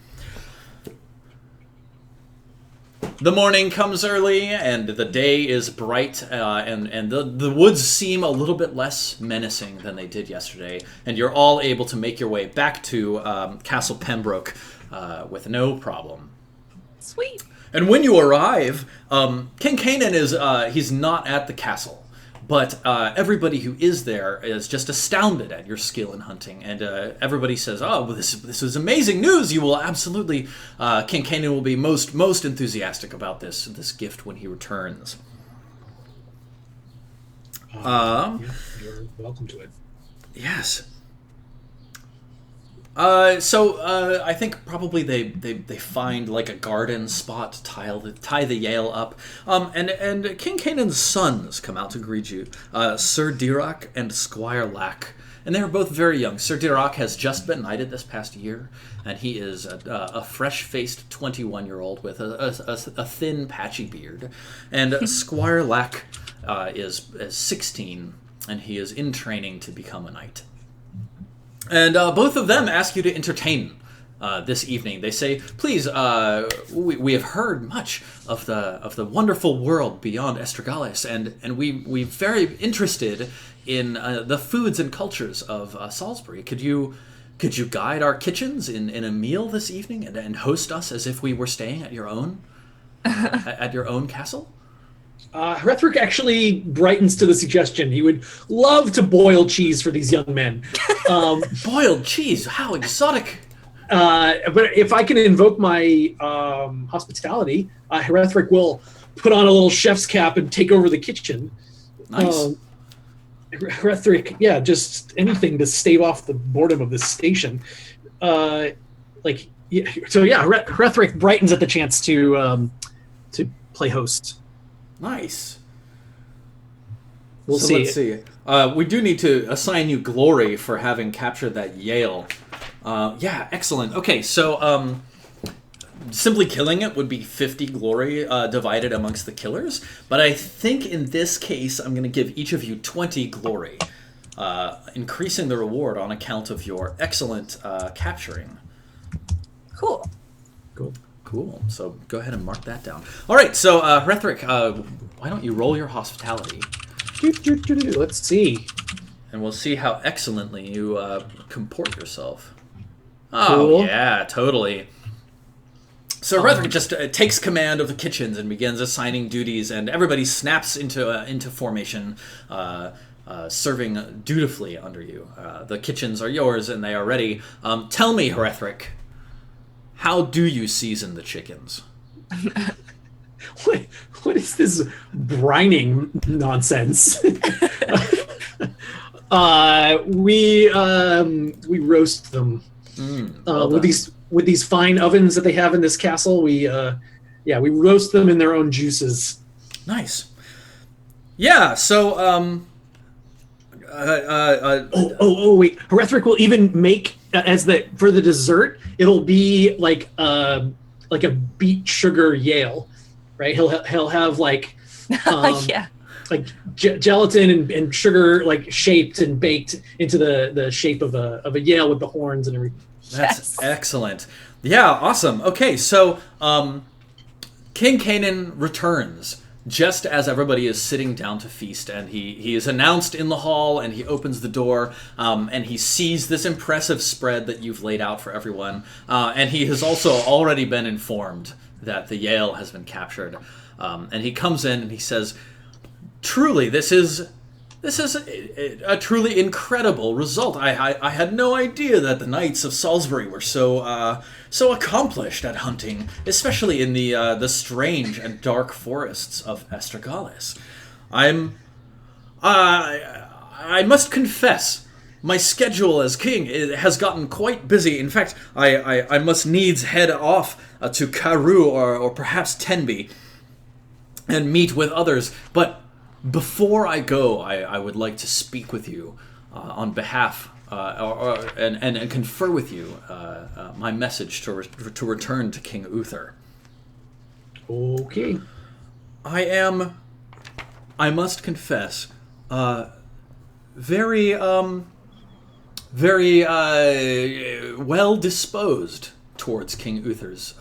[SPEAKER 1] The morning comes early, and the day is bright, and the woods seem a little bit less menacing than they did yesterday, and you're all able to make your way back to Castle Pembroke with no problem.
[SPEAKER 3] Sweet.
[SPEAKER 1] And when you arrive, King Kanan he's not at the castle, but everybody who is there is just astounded at your skill in hunting, and everybody says, "Oh, well, this is amazing news! You will absolutely, King Kanan will be most enthusiastic about this gift when he returns."
[SPEAKER 2] You're welcome to it.
[SPEAKER 1] Yes. So I think probably they find like a garden spot to tie the Yale up. And King Kanan's sons come out to greet you, Sir Dirac and Squire Lack. And they're both very young. Sir Dirac has just been knighted this past year, and he is a fresh-faced 21-year-old with a thin, patchy beard. And Squire Lack is 16, and he is in training to become a knight. And both of them ask you to entertain this evening. They say, "Please, we have heard much of the wonderful world beyond Estragales, and we're very interested in the foods and cultures of Salisbury. Could you guide our kitchens in a meal this evening and host us as if we were staying at your own at your own castle?"
[SPEAKER 2] Hrethric actually brightens to the suggestion. He would love to boil cheese for these young men.
[SPEAKER 1] Boiled cheese, how exotic!
[SPEAKER 2] But if I can invoke my hospitality, Hrethric will put on a little chef's cap and take over the kitchen.
[SPEAKER 1] Nice.
[SPEAKER 2] Hrethric, just anything to stave off the boredom of this station. Hrethric brightens at the chance to play host.
[SPEAKER 1] Nice.
[SPEAKER 2] We'll
[SPEAKER 1] so
[SPEAKER 2] see.
[SPEAKER 1] Let's see. We do need to assign you glory for having captured that Yale. Excellent. Okay, so simply killing it would be 50 glory divided amongst the killers. But I think in this case, I'm going to give each of you 20 glory, increasing the reward on account of your excellent capturing.
[SPEAKER 3] Cool.
[SPEAKER 1] Cool. So go ahead and mark that down. All right. So Hrethric, why don't you roll your hospitality?
[SPEAKER 2] Let's see.
[SPEAKER 1] And we'll see how excellently you comport yourself. Oh,
[SPEAKER 2] cool.
[SPEAKER 1] Yeah, totally. So Hrethric just takes command of the kitchens and begins assigning duties, and everybody snaps into formation, serving dutifully under you. The kitchens are yours, and they are ready. Tell me, Hrethric, how do you season the chickens?
[SPEAKER 2] What is this brining nonsense? We roast them with these fine ovens that they have in this castle. We roast them in their own juices.
[SPEAKER 1] Nice. Yeah. So
[SPEAKER 2] wait. Hrethric will even make for the dessert. It'll be like a beet sugar Yale, right? He'll have like like gelatin and sugar like shaped and baked into the shape of a Yale with the horns and everything.
[SPEAKER 1] That's excellent. Yeah, awesome. Okay, so King Kanan returns just as everybody is sitting down to feast, and he is announced in the hall, and he opens the door, and he sees this impressive spread that you've laid out for everyone, and he has also already been informed that the Yale has been captured, and he comes in and he says, "Truly, this is a truly incredible result. I had no idea that the Knights of Salisbury were so accomplished at hunting, especially in the strange and dark forests of Estragales. I must confess, my schedule as king has gotten quite busy. In fact, I must needs head off to Carew or perhaps Tenby and meet with others, but before I go, I would like to speak with you on behalf and confer with you my message to return to King Uther."
[SPEAKER 2] Okay.
[SPEAKER 1] I must confess, very well disposed towards King Uther's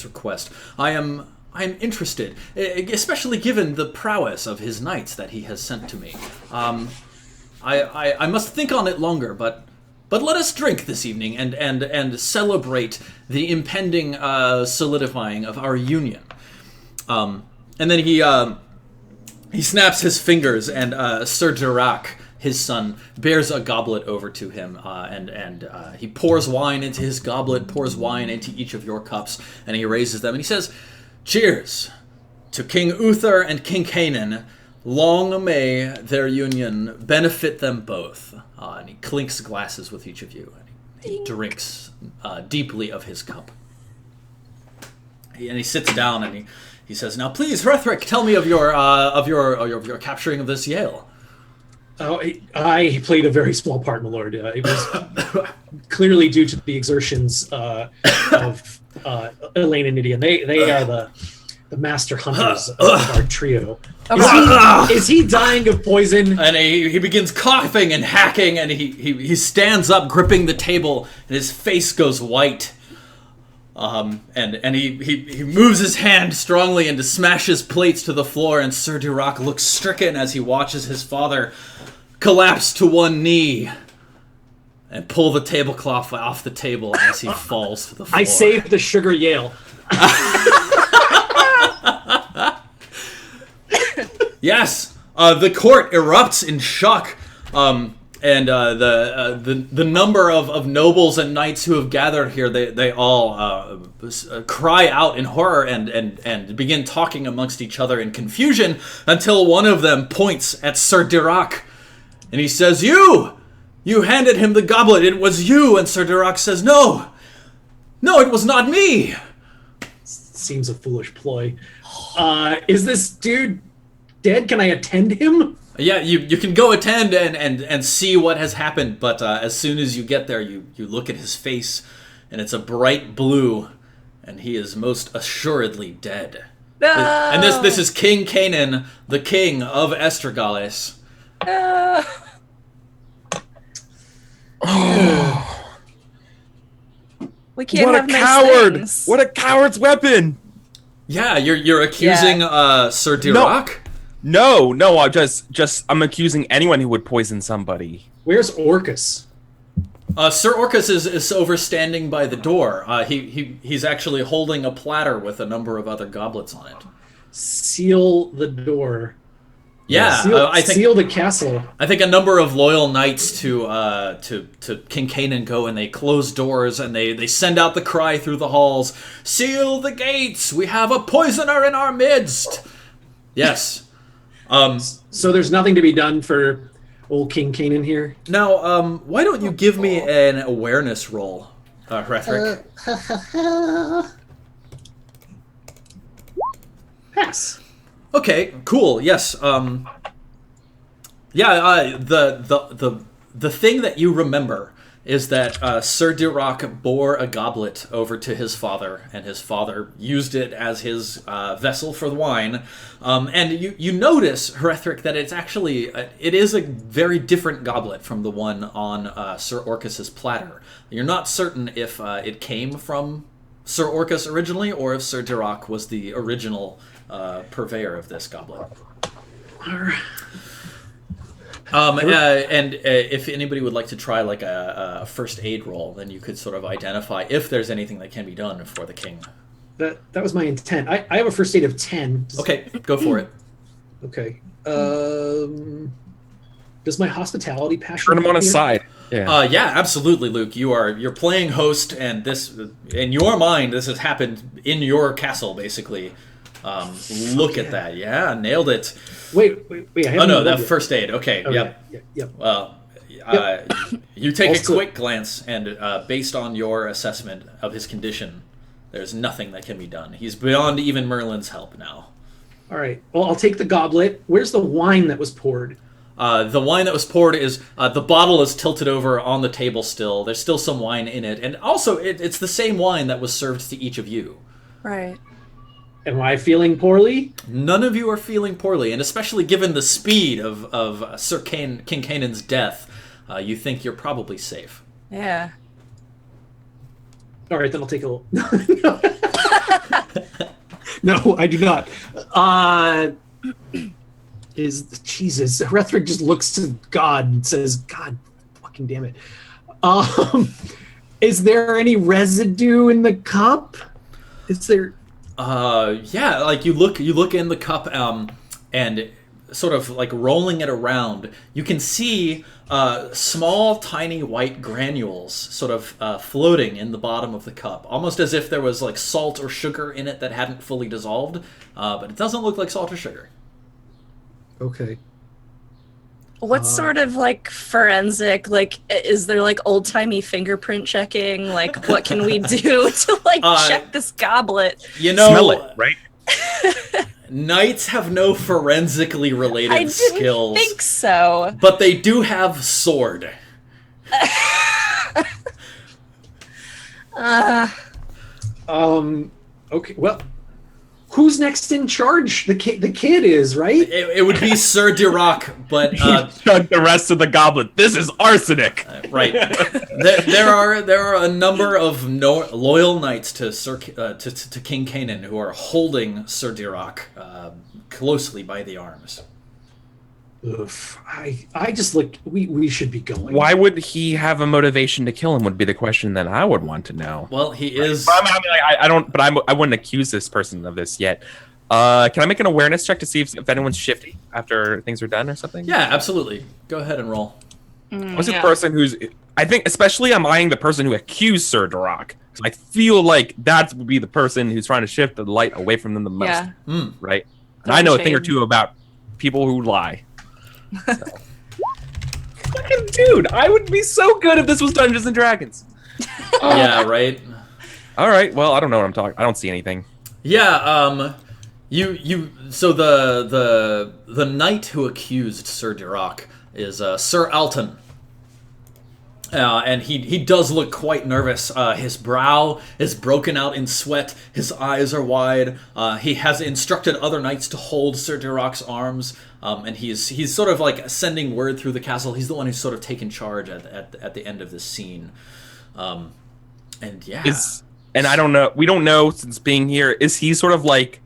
[SPEAKER 1] request. I'm interested, especially given the prowess of his knights that he has sent to me. I must think on it longer, but let us drink this evening and celebrate the impending solidifying of our union. And then he snaps his fingers, and Sir Dirac, his son, bears a goblet over to him, and he pours wine into his goblet, pours wine into each of your cups, and he raises them, and he says, "Cheers to King Uther and King Canaan. Long may their union benefit them both." And he clinks glasses with each of you, and he drinks deeply of his cup. And he sits down, and he says, "Now, please, Hrethric, tell me of your capturing of this Yale."
[SPEAKER 2] Oh, I played a very small part, my lord. It was clearly due to the exertions of Elaine and Nidian. They are the master hunters of our trio. Is he dying of poison?
[SPEAKER 1] And he begins coughing and hacking, and he stands up, gripping the table, and his face goes white. And he moves his hand strongly and smashes plates to the floor, and Sir Dirac looks stricken as he watches his father collapse to one knee and pull the tablecloth off the table as he falls to the floor.
[SPEAKER 2] I saved the sugar Yale.
[SPEAKER 1] Yes, the court erupts in shock, and the number of nobles and knights who have gathered here, they all cry out in horror and begin talking amongst each other in confusion until one of them points at Sir Dirac, and he says, "You handed him the goblet. It was you." And Sir Dirac says, "No, it was not me."
[SPEAKER 2] Seems a foolish ploy. Is this dude dead? Can I attend him?
[SPEAKER 1] Yeah, you can go attend and see what has happened, but as soon as you get there, you look at his face, and it's a bright blue, and he is most assuredly dead.
[SPEAKER 3] No!
[SPEAKER 1] And this is King Canaan, the king of Estragales.
[SPEAKER 3] No! We can't
[SPEAKER 4] What
[SPEAKER 3] have
[SPEAKER 4] a
[SPEAKER 3] nice
[SPEAKER 4] coward!
[SPEAKER 3] things.
[SPEAKER 4] What a coward's weapon!
[SPEAKER 1] Yeah, you're accusing Sir Dirac?
[SPEAKER 4] No, I'm accusing anyone who would poison somebody.
[SPEAKER 2] Where's Orcus?
[SPEAKER 1] Sir Orcus is over standing by the door. He's actually holding a platter with a number of other goblets on it.
[SPEAKER 2] Seal the door.
[SPEAKER 1] Yeah, I think
[SPEAKER 2] seal the castle.
[SPEAKER 1] I think a number of loyal knights to King Canaan go, and they close doors, and they send out the cry through the halls, "Seal the gates! We have a poisoner in our midst!" Yes.
[SPEAKER 2] So there's nothing to be done for old King Canaan here?
[SPEAKER 1] Now, why don't you give me an awareness roll, Hrethric?
[SPEAKER 2] Pass.
[SPEAKER 1] Okay, cool. Yes. The thing that you remember is that Sir Dirac bore a goblet over to his father, and his father used it as his vessel for the wine. And you notice, Hrethric, that it's actually it is a very different goblet from the one on Sir Orcus's platter. You're not certain if it came from Sir Orcus originally, or if Sir Dirac was the original purveyor of this goblet. And if anybody would like to try like a first aid roll, then you could sort of identify if there's anything that can be done for the king.
[SPEAKER 2] That was my intent. I have a first aid of 10.
[SPEAKER 1] Okay, go for it.
[SPEAKER 2] Okay. Does my hospitality passion
[SPEAKER 4] Turn him on his side. Yeah.
[SPEAKER 1] Yeah, absolutely, Luke. You're playing host, and this, in your mind, this has happened in your castle, basically. Look at that. Yeah, nailed it.
[SPEAKER 2] Wait.
[SPEAKER 1] Oh no, that first aid. Okay.
[SPEAKER 2] Okay.
[SPEAKER 1] Yep.
[SPEAKER 2] Yep.
[SPEAKER 1] Well, you take a quick glance, and based on your assessment of his condition, there's nothing that can be done. He's beyond even Merlin's help now.
[SPEAKER 2] All right. Well, I'll take the goblet. Where's the wine that was poured?
[SPEAKER 1] The wine that was poured is the bottle is tilted over on the table still. There's still some wine in it, and also it's the same wine that was served to each of you.
[SPEAKER 3] Right.
[SPEAKER 2] Am I feeling poorly?
[SPEAKER 1] None of you are feeling poorly, and especially given the speed of Sir King Kanan's death, you think you're probably safe.
[SPEAKER 3] Yeah.
[SPEAKER 2] All right, then I'll take a little. No, I do not. Jesus? Hrethric just looks to God and says, "God, fucking damn it." Is there any residue in the cup? Is there?
[SPEAKER 1] Yeah, like you look in the cup, and sort of like rolling it around, you can see small, tiny white granules sort of floating in the bottom of the cup, almost as if there was like salt or sugar in it that hadn't fully dissolved, but it doesn't look like salt or sugar.
[SPEAKER 2] Okay.
[SPEAKER 3] What sort of like forensic, like, is there like old timey fingerprint checking? Like, what can we do to like check this goblet?
[SPEAKER 1] You know,
[SPEAKER 4] smell it, right?
[SPEAKER 1] Knights have no forensically related skills.
[SPEAKER 3] I didn't think so.
[SPEAKER 1] But they do have sword.
[SPEAKER 2] Okay. Well, who's next in charge? The kid is, right?
[SPEAKER 1] It would be Sir Dirac, but
[SPEAKER 4] Chug the rest of the goblet. This is arsenic.
[SPEAKER 1] right. There are a number of loyal knights to to King Kanan who are holding Sir Dirac closely by the arms.
[SPEAKER 2] Oof. I just look. We should be going.
[SPEAKER 4] Why would he have a motivation to kill him? Would be the question that I would want to know.
[SPEAKER 1] Well, he is.
[SPEAKER 4] But I don't. But I wouldn't accuse this person of this yet. Can I make an awareness check to see if anyone's shifty after things are done or something?
[SPEAKER 1] Yeah, absolutely. Go ahead and roll.
[SPEAKER 4] What's the person who's? I think especially I'm eyeing the person who accused Sir Dirac. I feel like that would be the person who's trying to shift the light away from them the most.
[SPEAKER 3] Yeah.
[SPEAKER 4] Right. And I know a thing or two about people who lie. So. Fucking dude, I would be so good if this was Dungeons and Dragons.
[SPEAKER 1] Yeah, right.
[SPEAKER 4] All right. Well, I don't know what I'm talking. I don't see anything.
[SPEAKER 1] Yeah. So the knight who accused Sir Dirac is Sir Alton. And he does look quite nervous. His brow is broken out in sweat. His eyes are wide. He has instructed other knights to hold Sir Dirac's arms, and he's sort of like sending word through the castle. He's the one who's sort of taken charge at the end of this scene. And yeah,
[SPEAKER 4] and I don't know. We don't know since being here. Is he sort of like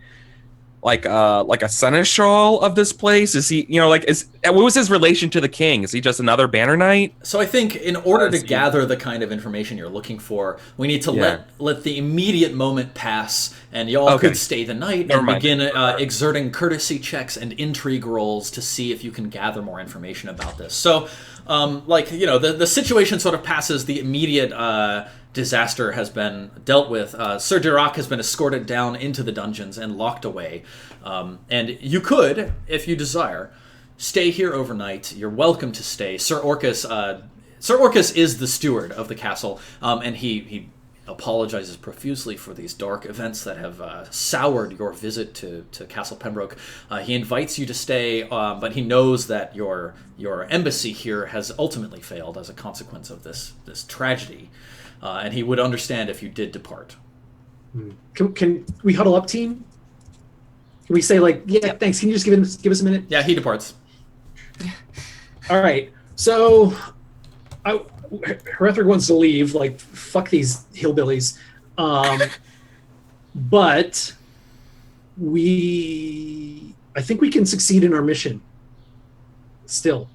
[SPEAKER 4] a seneschal of this place? Is he, what was his relation to the king? Is he just another banner knight?
[SPEAKER 1] So I think in order to gather the kind of information you're looking for, we need to let the immediate moment pass, and y'all could stay the night and begin exerting courtesy checks and intrigue rolls to see if you can gather more information about this. So, the situation sort of passes. The immediate disaster has been dealt with. Sir Dirac has been escorted down into the dungeons and locked away. And you could, if you desire, stay here overnight. You're welcome to stay. Sir Orcus is the steward of the castle, and he apologizes profusely for these dark events that have soured your visit to Castle Pembroke. He invites you to stay, but he knows that your embassy here has ultimately failed as a consequence of this tragedy. And he would understand if you did depart.
[SPEAKER 2] Can we huddle up, team? Can we say thanks? Can you just give us a minute?
[SPEAKER 1] Yeah, he departs.
[SPEAKER 2] All right. So, Hrethric wants to leave. Like, fuck these hillbillies. But I think we can succeed in our mission. Still.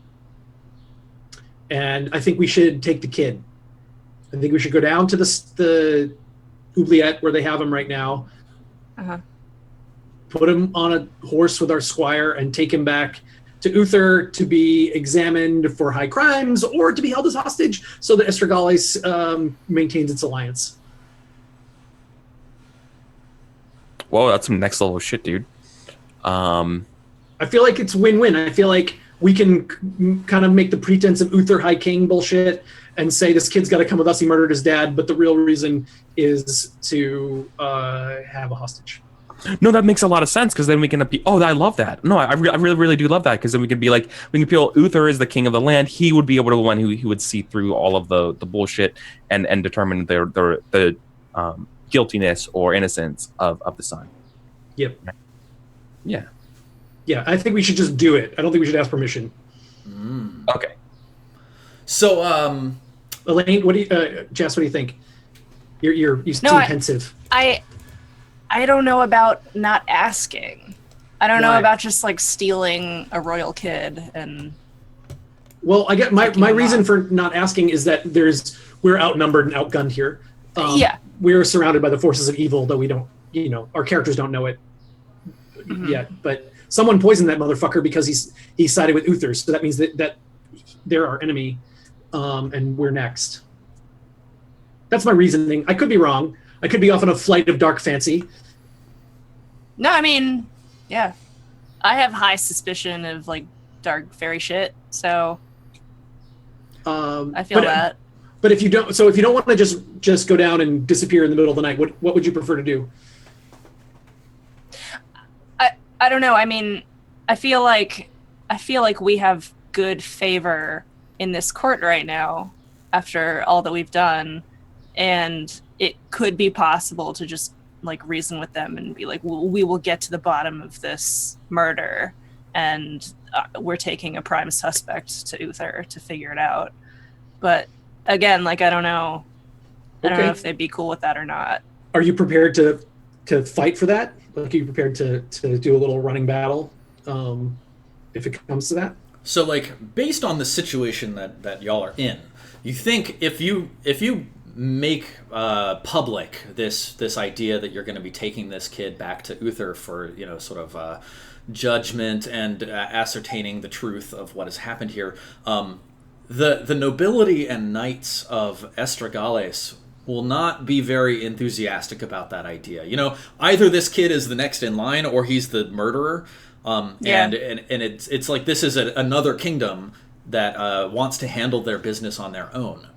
[SPEAKER 2] And I think we should take the kid. I think we should go down to the oubliette where they have him right now. Put him on a horse with our squire and take him back to Uther to be examined for high crimes or to be held as hostage so that Estragalis maintains its alliance.
[SPEAKER 4] Whoa, that's some next level shit, dude.
[SPEAKER 2] I feel like it's win-win. I feel like we can kind of make the pretense of Uther High King bullshit and say this kid's got to come with us. He murdered his dad, but the real reason is to have a hostage.
[SPEAKER 4] No, that makes a lot of sense because then we can be. Oh, I love that. No, I really, really do love that because then we can be like, we can feel Uther is the king of the land. He would be able to be the one who would see through all of the bullshit and determine the guiltiness or innocence of the son.
[SPEAKER 2] Yep.
[SPEAKER 4] Yeah.
[SPEAKER 2] Yeah, I think we should just do it. I don't think we should ask permission.
[SPEAKER 4] Okay.
[SPEAKER 1] So,
[SPEAKER 2] Elaine, what do you, Jess? What do you think? You seem pensive.
[SPEAKER 3] I don't know about not asking. I don't know about just like stealing a royal kid and.
[SPEAKER 2] Well, I get my reason for not asking is that we're outnumbered and outgunned here. We're surrounded by the forces of evil, though we don't, our characters don't know it yet. But someone poisoned that motherfucker because he sided with Uther, so that means that they're our enemy, and we're next. That's my reasoning. I could be wrong. I could be off on a flight of dark fancy.
[SPEAKER 3] No, I mean, yeah. I have high suspicion of like dark fairy shit, so I feel that.
[SPEAKER 2] But if you don't want to just go down and disappear in the middle of the night, what would you prefer to do?
[SPEAKER 3] I don't know. I mean, I feel like we have good favor in this court right now after all that we've done, and it could be possible to just like reason with them and be like, we will get to the bottom of this murder, and we're taking a prime suspect to Uther to figure it out. But again, like I don't know if they'd be cool with that or not. Are
[SPEAKER 2] you prepared to fight for that? Like, are you prepared to do a little running battle if it comes to that?
[SPEAKER 1] So, like, based on the situation that y'all are in, you think if you make public this idea that you're going to be taking this kid back to Uther for sort of judgment and ascertaining the truth of what has happened here, the nobility and knights of Estragales will not be very enthusiastic about that idea. Either this kid is the next in line or he's the murderer. And it's like this is another kingdom that wants to handle their business on their own.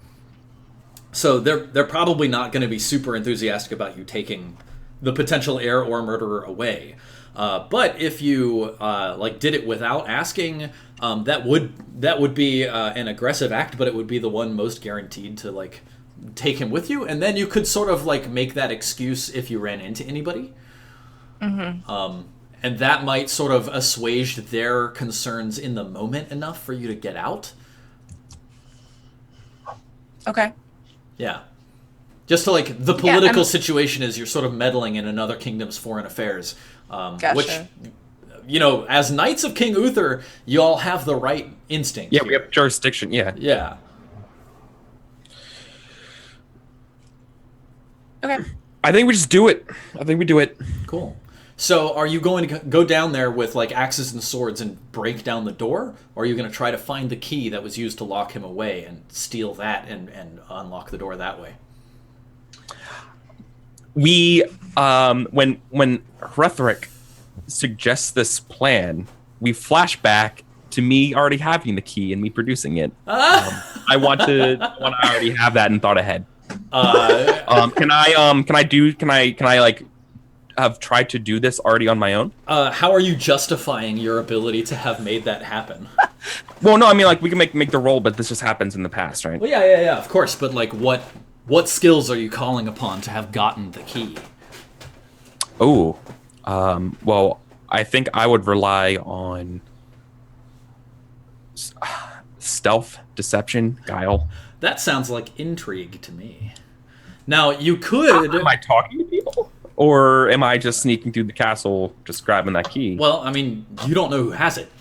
[SPEAKER 1] So they're probably not going to be super enthusiastic about you taking the potential heir or murderer away. But if you did it without asking, that would be an aggressive act, but it would be the one most guaranteed to like take him with you, and then you could sort of like make that excuse if you ran into anybody. Mm-hmm. And that might sort of assuage their concerns in the moment enough for you to get out.
[SPEAKER 3] Okay.
[SPEAKER 1] Yeah. Just to like the political situation is you're sort of meddling in another kingdom's foreign affairs,
[SPEAKER 3] gotcha.
[SPEAKER 1] Which, as Knights of King Uther, you all have the right instinct.
[SPEAKER 4] Yeah,
[SPEAKER 1] here.
[SPEAKER 4] we have jurisdiction. Yeah.
[SPEAKER 1] Yeah.
[SPEAKER 3] Okay.
[SPEAKER 4] I think we just do it. I think we do it.
[SPEAKER 1] Cool. So are you going to go down there with like axes and swords and break down the door? Or are you going to try to find the key that was used to lock him away and steal that and unlock the door that way?
[SPEAKER 4] We, when Hrethric suggests this plan, we flash back to me already having the key and me producing it. I want to already have that and thought ahead. Can I like have tried to do this already on my own?
[SPEAKER 1] How are you justifying your ability to have made that happen?
[SPEAKER 4] Well, no, I mean like we can make the roll, but this just happens in the past, right?
[SPEAKER 1] Well, yeah, of course. But like, what skills are you calling upon to have gotten the key?
[SPEAKER 4] Oh, well, I think I would rely on stealth, deception, guile.
[SPEAKER 1] That sounds like intrigue to me. Now, you could...
[SPEAKER 4] Am I talking to people? Or am I just sneaking through the castle, just grabbing that key?
[SPEAKER 1] Well, I mean, you don't know who has it.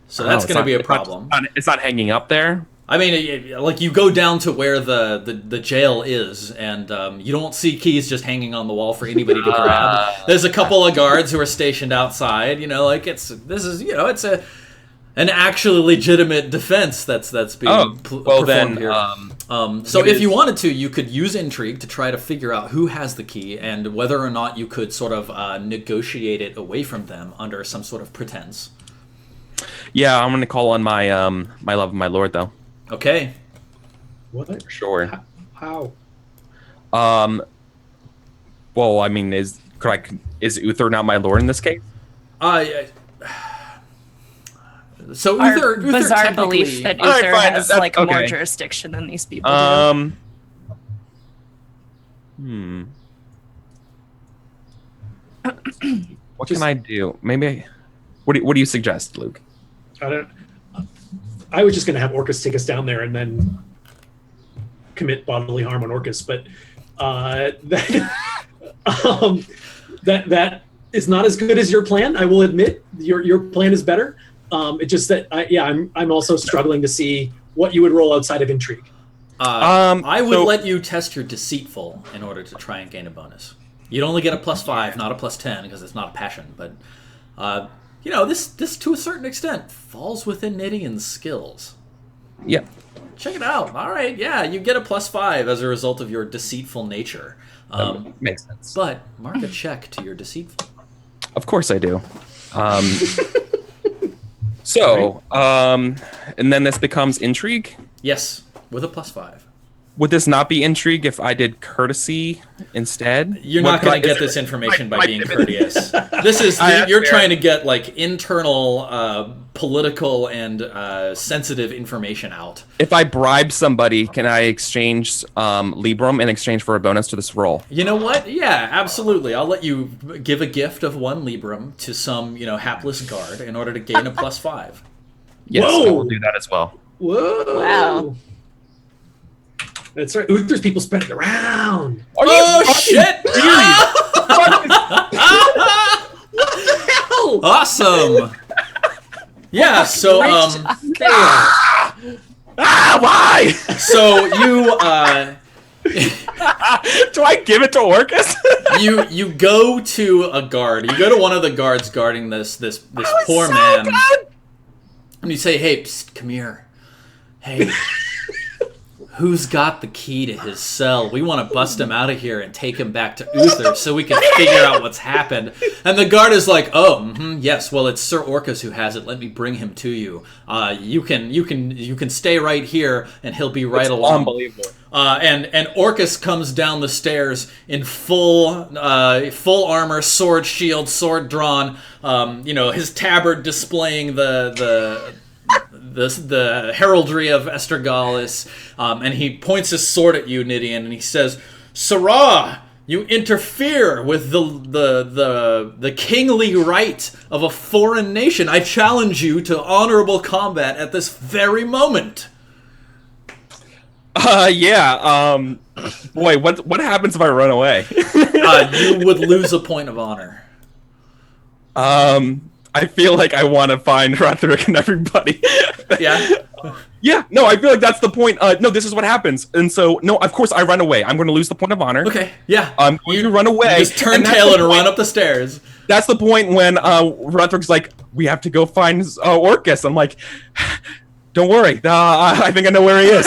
[SPEAKER 1] So that's going to be a problem.
[SPEAKER 4] It's not hanging up there?
[SPEAKER 1] I mean, like, you go down to where the jail is, and you don't see keys just hanging on the wall for anybody to grab. There's a couple of guards who are stationed outside, it's an actually legitimate defense that's being performed here. So if you wanted to, you could use intrigue to try to figure out who has the key and whether or not you could sort of negotiate it away from them under some sort of pretense.
[SPEAKER 4] Yeah, I'm going to call on my my love of my lord, though.
[SPEAKER 1] Okay.
[SPEAKER 2] What?
[SPEAKER 4] For sure.
[SPEAKER 2] How?
[SPEAKER 4] Well, I mean, is Uther not my lord in this case?
[SPEAKER 1] So
[SPEAKER 3] Our
[SPEAKER 1] Uther
[SPEAKER 3] bizarre belief that Uther has more jurisdiction than these people do.
[SPEAKER 4] What can I do? Maybe. What do you suggest, Luke?
[SPEAKER 2] I was just going to have Orcus take us down there and then commit bodily harm on Orcus, but that is not as good as your plan. I will admit your plan is better. It's just that I'm also struggling to see what you would roll outside of intrigue.
[SPEAKER 1] I would let you test your deceitful in order to try and gain a bonus. You'd only get a +5, not a +10, because it's not a passion. But this to a certain extent falls within Nidian's skills.
[SPEAKER 4] Yeah.
[SPEAKER 1] Check it out. All right, yeah, you get a +5 as a result of your deceitful nature.
[SPEAKER 4] Makes sense.
[SPEAKER 1] But mark a check to your deceitful.
[SPEAKER 4] Of course I do. And then this becomes intrigue?
[SPEAKER 1] Yes, with a +5.
[SPEAKER 4] Would this not be intrigue if I did courtesy instead?
[SPEAKER 1] You're not going to get this information by being courteous. This is you're trying to get like internal political and sensitive information out.
[SPEAKER 4] If I bribe somebody, can I exchange Librum in exchange for a bonus to this roll?
[SPEAKER 1] You know what? Yeah, absolutely. I'll let you give a gift of 1 Librum to some hapless guard in order to gain a +5.
[SPEAKER 4] Yes,
[SPEAKER 2] Whoa!
[SPEAKER 4] I will do that as well.
[SPEAKER 2] Whoa!
[SPEAKER 3] Wow.
[SPEAKER 2] That's right. Ooh, there's people spread it around.
[SPEAKER 1] Oh shit!
[SPEAKER 2] What the hell?
[SPEAKER 1] Awesome. Yeah. So
[SPEAKER 4] Why?
[SPEAKER 1] So you
[SPEAKER 4] do I give it to Orcus?
[SPEAKER 1] you go to a guard. You go to one of the guards guarding this poor
[SPEAKER 4] so
[SPEAKER 1] man,
[SPEAKER 4] good.
[SPEAKER 1] and you say, "Hey, psst, come here. Hey." Who's got the key to his cell? We want to bust him out of here and take him back to Uther so we can figure out what's happened. And the guard is like, yes, well, it's Sir Orcus who has it. Let me bring him to you. You can stay right here, and he'll be right along.
[SPEAKER 4] Unbelievable.
[SPEAKER 1] And Orcus comes down the stairs in full armor, sword, shield, sword drawn. His tabard displaying the heraldry of Estergalis, and he points his sword at you, Nidian, and he says, "Sirrah, you interfere with the kingly right of a foreign nation. I challenge you to honorable combat at this very moment."
[SPEAKER 4] Boy, what happens if I run away?
[SPEAKER 1] You would lose a point of honor.
[SPEAKER 4] I feel like I want to find Rathrick and everybody.
[SPEAKER 1] Yeah?
[SPEAKER 4] Yeah, no, I feel like that's the point. No, this is what happens. And so, no, of course I run away. I'm going to lose the point of honor.
[SPEAKER 1] Okay, yeah.
[SPEAKER 4] I'm going to run away.
[SPEAKER 1] You just turn tail and run up the stairs.
[SPEAKER 4] That's the point when Rathrick's like, we have to go find Orcus. I'm like, don't worry. I think I know where he is.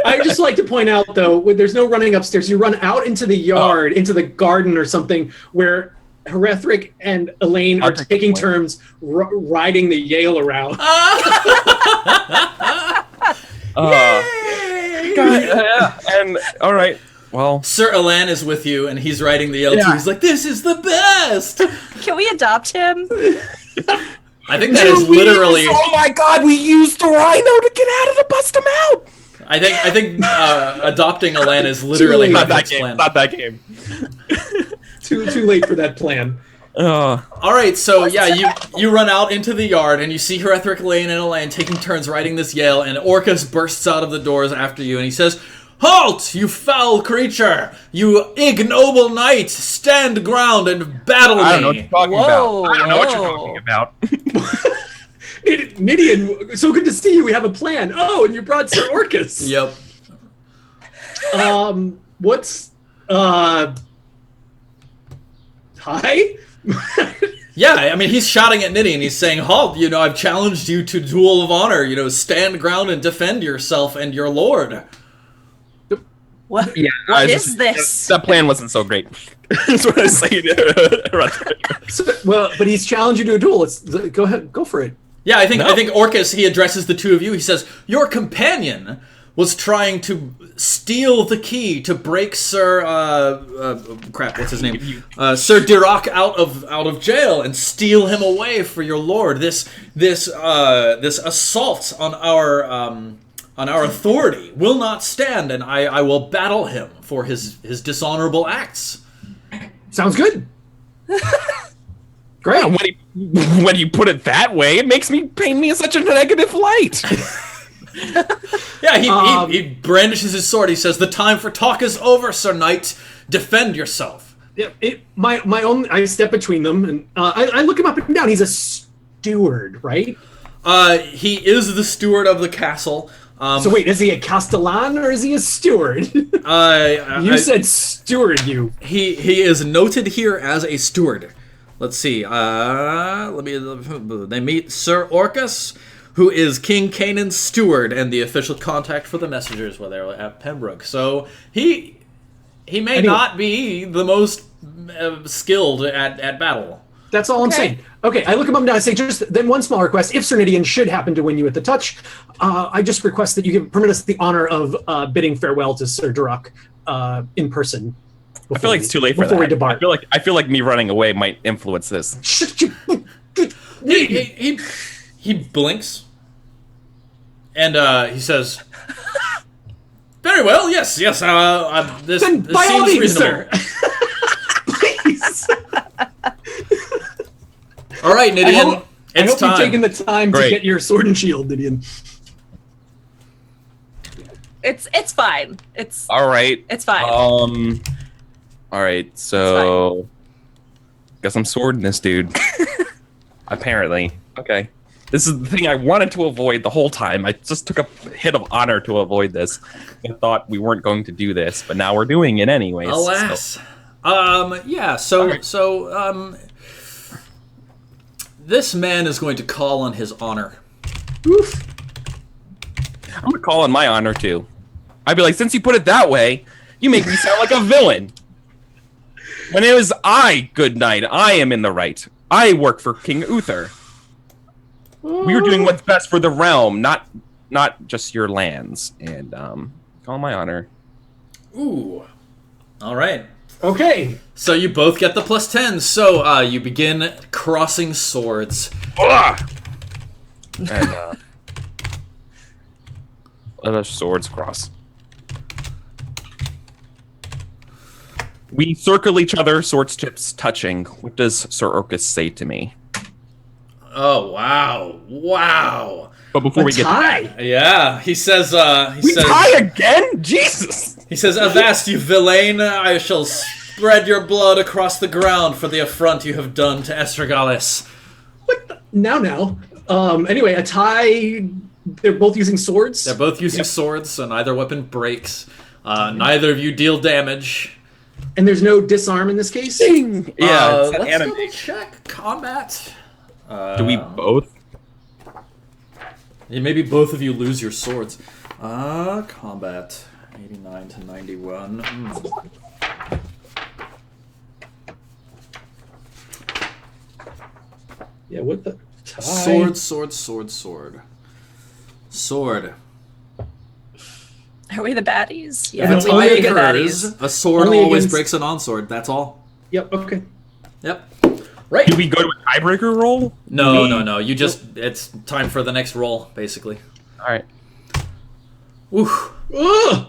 [SPEAKER 2] I just like to point out, though, when there's no running upstairs, you run out into the yard, into the garden or something, where Herethric and Elaine are taking turns riding the Yale around.
[SPEAKER 4] And all right, well,
[SPEAKER 1] Sir Elan is with you, and he's riding the Yale too. He's like, "This is the best."
[SPEAKER 3] Can we adopt him?
[SPEAKER 1] I think that is literally.
[SPEAKER 4] Oh my God, we used the rhino to get out of the bust him out.
[SPEAKER 1] I think adopting Elan is literally
[SPEAKER 2] Not
[SPEAKER 1] Hagrid's plan.
[SPEAKER 4] Not that game.
[SPEAKER 2] Too late for that plan.
[SPEAKER 1] All right, so yeah, you run out into the yard and you see Herethric, Lane, and Elaine taking turns riding this Yale, and Orcus bursts out of the doors after you, and he says, "Halt, you foul creature! You ignoble knight! Stand ground and battle me!"
[SPEAKER 4] I don't know what you're talking
[SPEAKER 3] Whoa,
[SPEAKER 4] about. I don't know what you're
[SPEAKER 3] whoa.
[SPEAKER 4] talking about.
[SPEAKER 2] Nidian, so good to see you. We have a plan. Oh, and you brought Sir Orcus.
[SPEAKER 1] Yep.
[SPEAKER 2] What's hi?
[SPEAKER 1] Yeah, I mean, he's shouting at Niddy and he's saying, "Halt, I've challenged you to duel of honor. Stand ground and defend yourself and your lord."
[SPEAKER 3] What?
[SPEAKER 4] Yeah,
[SPEAKER 3] What is this?
[SPEAKER 4] That plan wasn't so great. That's what I was saying.
[SPEAKER 2] Well, but he's challenged you to a duel. Go ahead, go for it.
[SPEAKER 1] Yeah, I think Orcus, he addresses the two of you. He says, "Your companion was trying to steal the key to break Sir what's his name? Sir Dirac out of jail and steal him away for your lord. This assault on our authority will not stand, and I will battle him for his dishonorable acts."
[SPEAKER 2] Sounds good. Great.
[SPEAKER 4] When you put it that way, it makes me paint me in such a negative light.
[SPEAKER 1] Yeah, he brandishes his sword. He says, "The time for talk is over, Sir Knight. Defend yourself."
[SPEAKER 2] Yeah, I step between them and I look him up and down. He's a steward, right?
[SPEAKER 1] He is the steward of the castle.
[SPEAKER 2] So wait, is he a castellan or is he a steward? You said steward, you.
[SPEAKER 1] He is noted here as a steward. Let's see. They meet Sir Orcus, who is King Canaan's steward and the official contact for the messengers while they're at Pembroke. So he may not be the most skilled at battle.
[SPEAKER 2] That's all I'm saying. Okay, I look him up and down. I say, then one small request. If Sir Nidian should happen to win you at the touch, I just request that you permit us the honor of bidding farewell to Sir Durak in person.
[SPEAKER 4] I feel like it's too late for that.
[SPEAKER 2] We depart.
[SPEAKER 4] I feel like me running away might influence this.
[SPEAKER 1] He blinks, and he says, "Very well, yes. This
[SPEAKER 2] then by all
[SPEAKER 1] seems
[SPEAKER 2] means,
[SPEAKER 1] reasonable."
[SPEAKER 2] sir. Please.
[SPEAKER 1] All right, Nidian,
[SPEAKER 2] I hope
[SPEAKER 1] time.
[SPEAKER 2] you've taken the time to get your sword and shield, Nidian.
[SPEAKER 3] It's fine. It's
[SPEAKER 4] all right.
[SPEAKER 3] It's fine.
[SPEAKER 4] All right. So, guess I'm swording this dude. Apparently. Okay. This is the thing I wanted to avoid the whole time. I just took a hit of honor to avoid this. I thought we weren't going to do this, but now we're doing it anyways.
[SPEAKER 1] Alas.
[SPEAKER 4] So.
[SPEAKER 1] This man is going to call on his honor.
[SPEAKER 2] Oof.
[SPEAKER 4] I'm going to call on my honor, too. I'd be like, since you put it that way, you make me sound like a villain. When it was I, good knight, I am in the right. I work for King Uther. We were doing what's best for the realm, not just your lands. And call on my honor.
[SPEAKER 1] Ooh. All right.
[SPEAKER 2] Okay.
[SPEAKER 1] So you both get the +10. So you begin crossing swords.
[SPEAKER 4] And let us swords cross. We circle each other, swords tips touching. What does Sir Orcus say to me?
[SPEAKER 1] Oh, wow.
[SPEAKER 4] But before we get
[SPEAKER 2] tie.
[SPEAKER 1] Yeah, he says,
[SPEAKER 4] tie again? Jesus!
[SPEAKER 1] He says, "Avast, you villain! I shall spread your blood across the ground for the affront you have done to Estragales."
[SPEAKER 2] What the? Now. Anyway, a tie. They're both using swords?
[SPEAKER 1] They're both using swords, so neither weapon breaks. Neither of you deal damage.
[SPEAKER 2] And there's no disarm in this case?
[SPEAKER 4] Ding! Yeah, it's an
[SPEAKER 1] let's
[SPEAKER 4] anime.
[SPEAKER 1] double check combat.
[SPEAKER 4] Do we both?
[SPEAKER 1] Yeah, maybe both of you lose your swords. Combat. 89 to 91.
[SPEAKER 2] Yeah, what the? Tie.
[SPEAKER 1] Sword.
[SPEAKER 3] Are we the baddies?
[SPEAKER 1] If
[SPEAKER 3] Yeah,
[SPEAKER 1] a
[SPEAKER 3] we
[SPEAKER 1] tie
[SPEAKER 3] are the
[SPEAKER 1] occurs,
[SPEAKER 3] baddies.
[SPEAKER 1] a sword
[SPEAKER 2] Only
[SPEAKER 1] always
[SPEAKER 2] against-
[SPEAKER 1] breaks a non-sword. That's all.
[SPEAKER 2] Yep, okay.
[SPEAKER 1] Yep. Right.
[SPEAKER 4] Do we go to a tiebreaker roll?
[SPEAKER 1] No. You just, it's time for the next roll, basically.
[SPEAKER 4] All right.
[SPEAKER 1] Oof.
[SPEAKER 2] Ugh!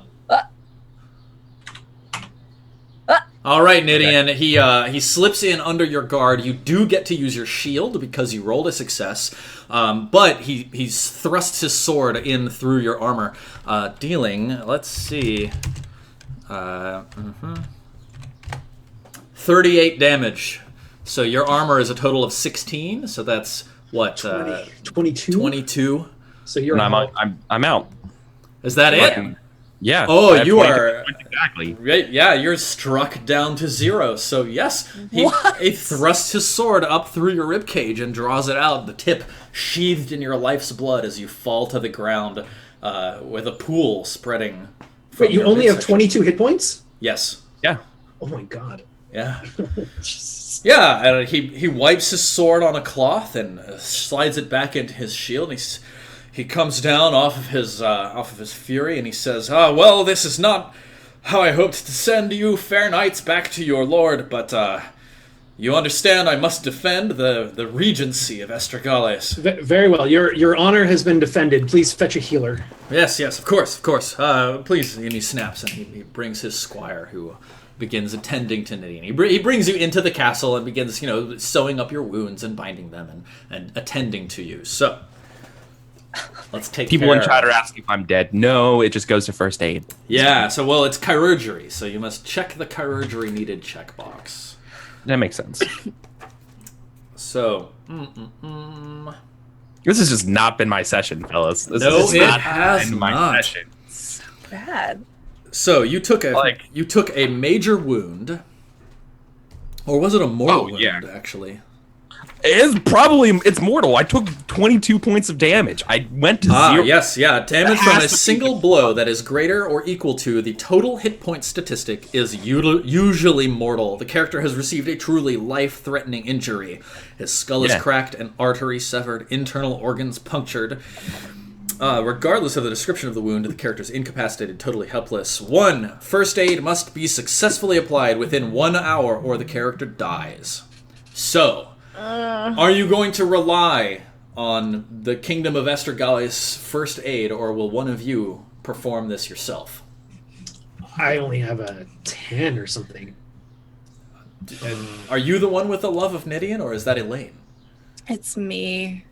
[SPEAKER 1] All right, Nidian. He slips in under your guard. You do get to use your shield because you rolled a success, but he thrusts his sword in through your armor, dealing. Let's see, 38 damage. So your armor is a total of 16. So that's what
[SPEAKER 2] 22?
[SPEAKER 1] 22.
[SPEAKER 2] So you're
[SPEAKER 4] And I'm out.
[SPEAKER 1] Is that it?
[SPEAKER 4] Yeah.
[SPEAKER 1] Oh,
[SPEAKER 4] I have
[SPEAKER 1] you
[SPEAKER 4] 22
[SPEAKER 1] are
[SPEAKER 4] points exactly.
[SPEAKER 1] Right, yeah, you're struck down to 0. So yes, he thrusts his sword up through your ribcage and draws it out, the tip sheathed in your life's blood as you fall to the ground with a pool spreading.
[SPEAKER 2] Wait, you
[SPEAKER 1] your
[SPEAKER 2] only have
[SPEAKER 1] midsection.
[SPEAKER 2] 22 hit points?
[SPEAKER 1] Yes.
[SPEAKER 4] Yeah.
[SPEAKER 2] Oh my god.
[SPEAKER 1] Yeah. Yeah, and he wipes his sword on a cloth and slides it back into his shield. He comes down off of his fury and he says, well, this is not how I hoped to send you fair knights back to your lord, but you understand I must defend the regency of Estragales."
[SPEAKER 2] Very well. Your honor has been defended. Please fetch a healer.
[SPEAKER 1] Yes, of course. Please. And he snaps and he brings his squire, who begins attending to Nidian. He brings you into the castle and begins, sewing up your wounds and binding them and attending to you. So, let's take
[SPEAKER 4] People
[SPEAKER 1] care.
[SPEAKER 4] in chat are asking if I'm dead. No, it just goes to first aid.
[SPEAKER 1] Yeah, so, it's chirurgery, so you must check the chirurgery needed checkbox.
[SPEAKER 4] That makes sense.
[SPEAKER 1] So,
[SPEAKER 4] This has just not been my session, fellas. This
[SPEAKER 1] No,
[SPEAKER 4] has
[SPEAKER 1] it
[SPEAKER 4] not
[SPEAKER 1] has
[SPEAKER 4] been my
[SPEAKER 1] not.
[SPEAKER 4] session.
[SPEAKER 3] Bad.
[SPEAKER 1] So you took a major wound, or was it a mortal wound?
[SPEAKER 4] Yeah.
[SPEAKER 1] Actually,
[SPEAKER 4] It's mortal. I took 22 points of damage. I went to 0.
[SPEAKER 1] Yes, yeah. Damage
[SPEAKER 4] That
[SPEAKER 1] from
[SPEAKER 4] has
[SPEAKER 1] a
[SPEAKER 4] to be
[SPEAKER 1] single blow that is greater or equal to the total hit point statistic is usually mortal. The character has received a truly life-threatening injury. His skull is cracked and arteries severed, internal organs punctured. Regardless of the description of the wound, the character is incapacitated, totally helpless. 1. First aid must be successfully applied within 1 hour or the character dies. So, are you going to rely on the Kingdom of Estergali's first aid, or will one of you perform this yourself?
[SPEAKER 2] I only have a 10 or something.
[SPEAKER 1] And are you the one with the love of Nidian, or is that Elaine?
[SPEAKER 3] It's me.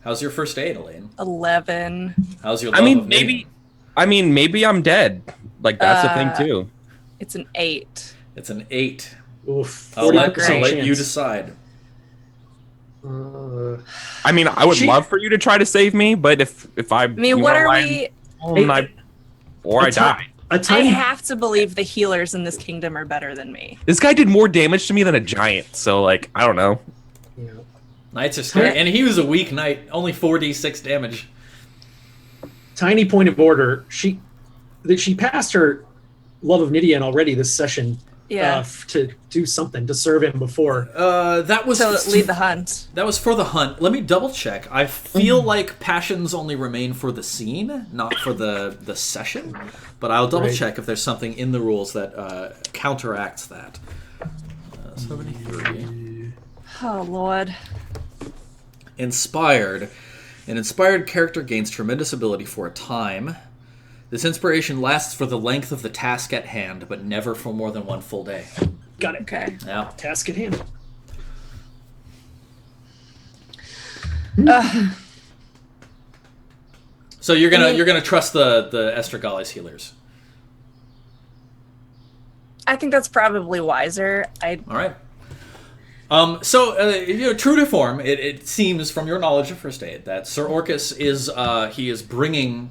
[SPEAKER 1] How's your first aid, Elaine?
[SPEAKER 3] 11.
[SPEAKER 1] How's your love of Nidian?
[SPEAKER 4] Maybe I'm dead. Like, that's the thing, too.
[SPEAKER 3] It's an 8.
[SPEAKER 1] It's an 8.
[SPEAKER 2] Oof.
[SPEAKER 1] I'll let
[SPEAKER 2] chance.
[SPEAKER 1] you decide.
[SPEAKER 4] I would love for you to try to save me, but if I...
[SPEAKER 3] what are we...
[SPEAKER 4] I die.
[SPEAKER 2] A tiny...
[SPEAKER 3] I have to believe the healers in this kingdom are better than me.
[SPEAKER 4] This guy did more damage to me than a giant, so, I don't know.
[SPEAKER 2] Yeah.
[SPEAKER 1] Knights are scary, and he was a weak knight. Only 4d6 damage.
[SPEAKER 2] Tiny point of order. She passed her love of Nidian already this session.
[SPEAKER 3] Yeah.
[SPEAKER 2] To do something to serve him before.
[SPEAKER 1] That was
[SPEAKER 3] to lead the hunt.
[SPEAKER 1] That was for the hunt. Let me double check. I feel like passions only remain for the scene, not for the session. But I'll double check if there's something in the rules that counteracts that. 73.
[SPEAKER 3] Oh Lord.
[SPEAKER 1] Inspired. An inspired character gains tremendous ability for a time. This inspiration lasts for the length of the task at hand, but never for more than 1 full day.
[SPEAKER 2] Got it.
[SPEAKER 3] Okay.
[SPEAKER 1] Yeah.
[SPEAKER 2] Task at hand.
[SPEAKER 1] So you're gonna trust the Estergali's healers.
[SPEAKER 3] I think that's probably wiser.
[SPEAKER 1] All right. True to form, it seems from your knowledge of first aid that Sir Orcus is bringing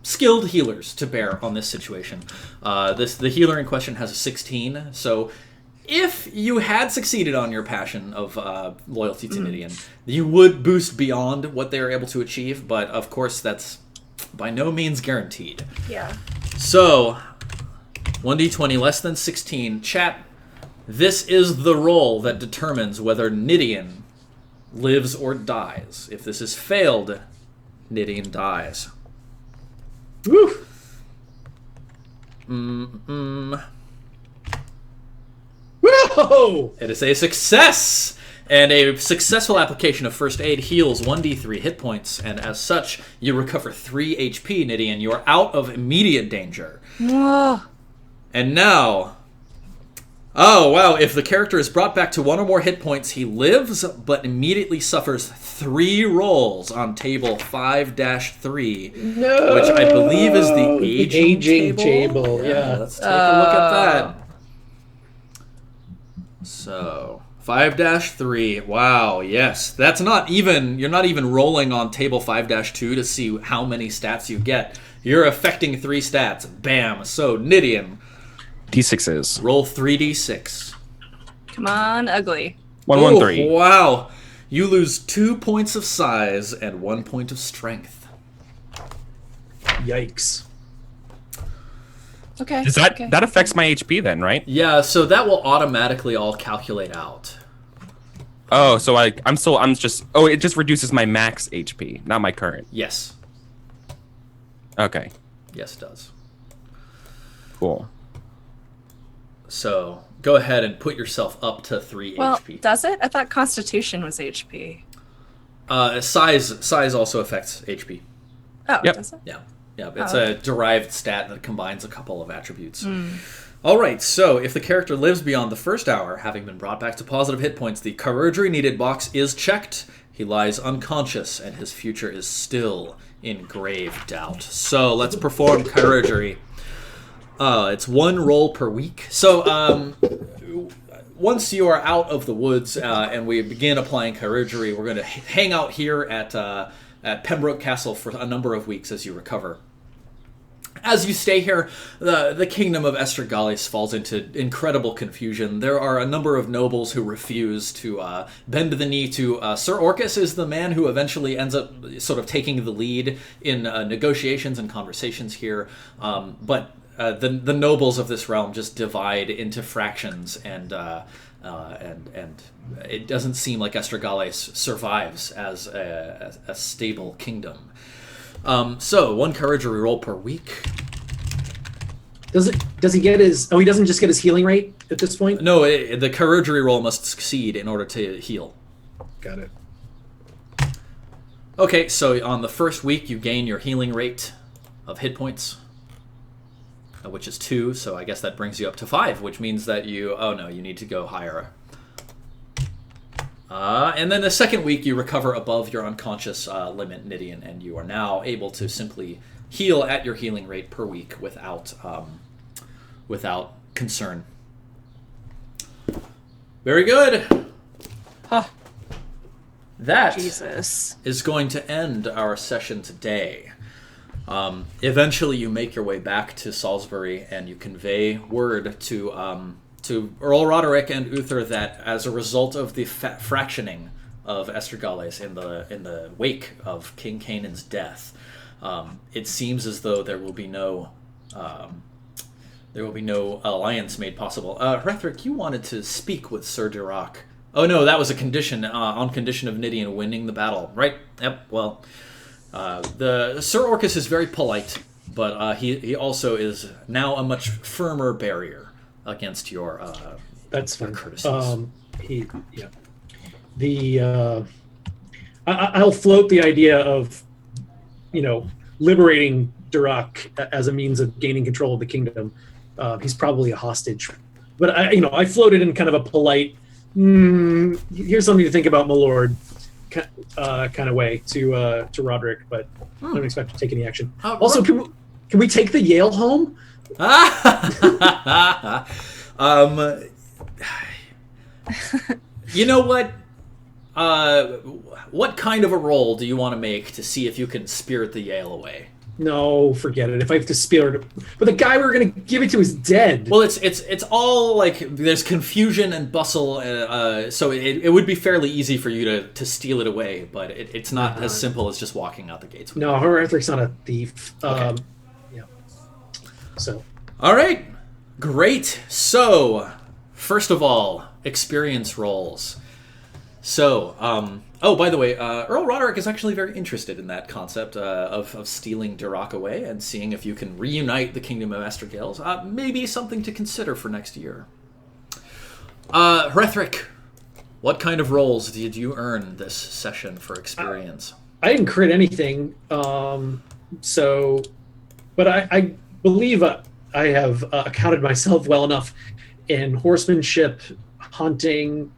[SPEAKER 1] skilled healers to bear on this situation. The healer in question has a 16, so if you had succeeded on your passion of loyalty to Nidian, you would boost beyond what they are able to achieve, but of course that's by no means guaranteed.
[SPEAKER 3] Yeah.
[SPEAKER 1] So, 1d20 less than 16. Chat. This is the roll that determines whether Nidian lives or dies. If this is failed, Nidian dies.
[SPEAKER 2] Woo! Whoa!
[SPEAKER 1] It is a success! And a successful application of first aid heals 1d3 hit points, and as such, you recover 3 HP, Nidian. You are out of immediate danger.
[SPEAKER 3] Whoa.
[SPEAKER 1] And now... Oh, wow. If the character is brought back to 1 or more hit points, he lives, but immediately suffers 3 rolls on table 5-3.
[SPEAKER 2] No!
[SPEAKER 1] Which I believe is the aging
[SPEAKER 2] table. Yeah.
[SPEAKER 1] Let's take a look at that. So, 5-3. Wow, yes. That's not even... You're not even rolling on table 5-2 to see how many stats you get. You're affecting 3 stats. Bam. So, Nidian...
[SPEAKER 4] D6s.
[SPEAKER 1] Roll 3d6.
[SPEAKER 3] Come on, ugly.
[SPEAKER 4] 1-1-3.
[SPEAKER 1] Wow. You lose 2 points of size and 1 point of strength.
[SPEAKER 2] Yikes.
[SPEAKER 3] Okay.
[SPEAKER 4] Does that affects my HP then, right?
[SPEAKER 1] Yeah, so that will automatically all calculate out.
[SPEAKER 4] Oh, so it just reduces my max HP, not my current.
[SPEAKER 1] Yes.
[SPEAKER 4] Okay.
[SPEAKER 1] Yes, it does.
[SPEAKER 4] Cool.
[SPEAKER 1] So, go ahead and put yourself up to 3
[SPEAKER 3] Well,
[SPEAKER 1] HP.
[SPEAKER 3] does it? I thought Constitution was HP.
[SPEAKER 1] Size also affects HP.
[SPEAKER 3] Oh,
[SPEAKER 4] Yep.
[SPEAKER 3] does it?
[SPEAKER 1] Yeah. Yeah, it's a derived stat that combines a couple of attributes. All right, so if the character lives beyond the first hour, having been brought back to positive hit points, the chirurgery needed box is checked. He lies unconscious, and his future is still in grave doubt. So let's perform chirurgery. It's 1 roll per week. So once you are out of the woods and we begin applying chirurgery, we're going to hang out here at Pembroke Castle for a number of weeks as you recover. As you stay here, the kingdom of Estragales falls into incredible confusion. There are a number of nobles who refuse to bend the knee to Sir Orcus is the man who eventually ends up sort of taking the lead in negotiations and conversations here. But the nobles of this realm just divide into fractions, and it doesn't seem like Estragales survives as a stable kingdom. So 1 chirurgery roll per week.
[SPEAKER 2] Does he get his? Oh, he doesn't just get his healing rate at this point.
[SPEAKER 1] No, the chirurgery roll must succeed in order to heal.
[SPEAKER 2] Got it.
[SPEAKER 1] Okay, so on the first week you gain your healing rate of hit points, which is 2. So I guess that brings you up to 5, which means that you need to go higher. And then the second week, you recover above your unconscious limit, Nidian, and you are now able to simply heal at your healing rate per week without concern. Very good.
[SPEAKER 3] Huh.
[SPEAKER 1] That
[SPEAKER 3] Jesus.
[SPEAKER 1] is going to end our session today. Eventually, you make your way back to Salisbury, and you convey word to Earl Roderick and Uther that as a result of the fractioning of Estragales in the wake of King Canaan's death, it seems as though there will be no alliance made possible. Hrethric, you wanted to speak with Sir Dirac. Oh no, that was a condition on condition of Nidian winning the battle, right? Yep. Well, the Sir Orcus is very polite, but he also is now a much firmer barrier against your
[SPEAKER 2] that's fine.
[SPEAKER 1] Courtesies.
[SPEAKER 2] I'll float the idea of liberating Dirac as a means of gaining control of the kingdom. He's probably a hostage, but I floated in kind of a polite here's something to think about, my lord, kind of way to Roderick, but I don't expect to take any action. Also, can we take the Yale home?
[SPEAKER 1] You know what? What kind of a roll do you want to make to see if you can spirit the Yale away?
[SPEAKER 2] No, forget it. If I have to spirit it, but the guy we were going to give it to is dead.
[SPEAKER 1] Well, it's all like there's confusion and bustle, so it would be fairly easy for you to steal it away, but it's not as simple as just walking out the gates.
[SPEAKER 2] No, Hrethic's not a thief.
[SPEAKER 1] Okay.
[SPEAKER 2] Yeah. So.
[SPEAKER 1] All right, great. So, first of all, experience rolls. So, oh, by the way, Earl Roderick is actually very interested in that concept of stealing Dirac away and seeing if you can reunite the Kingdom of Estragales. Maybe something to consider for next year. Hrethric, what kind of rolls did you earn this session for experience?
[SPEAKER 2] I didn't crit anything, but I believe I have accounted myself well enough in horsemanship, hunting.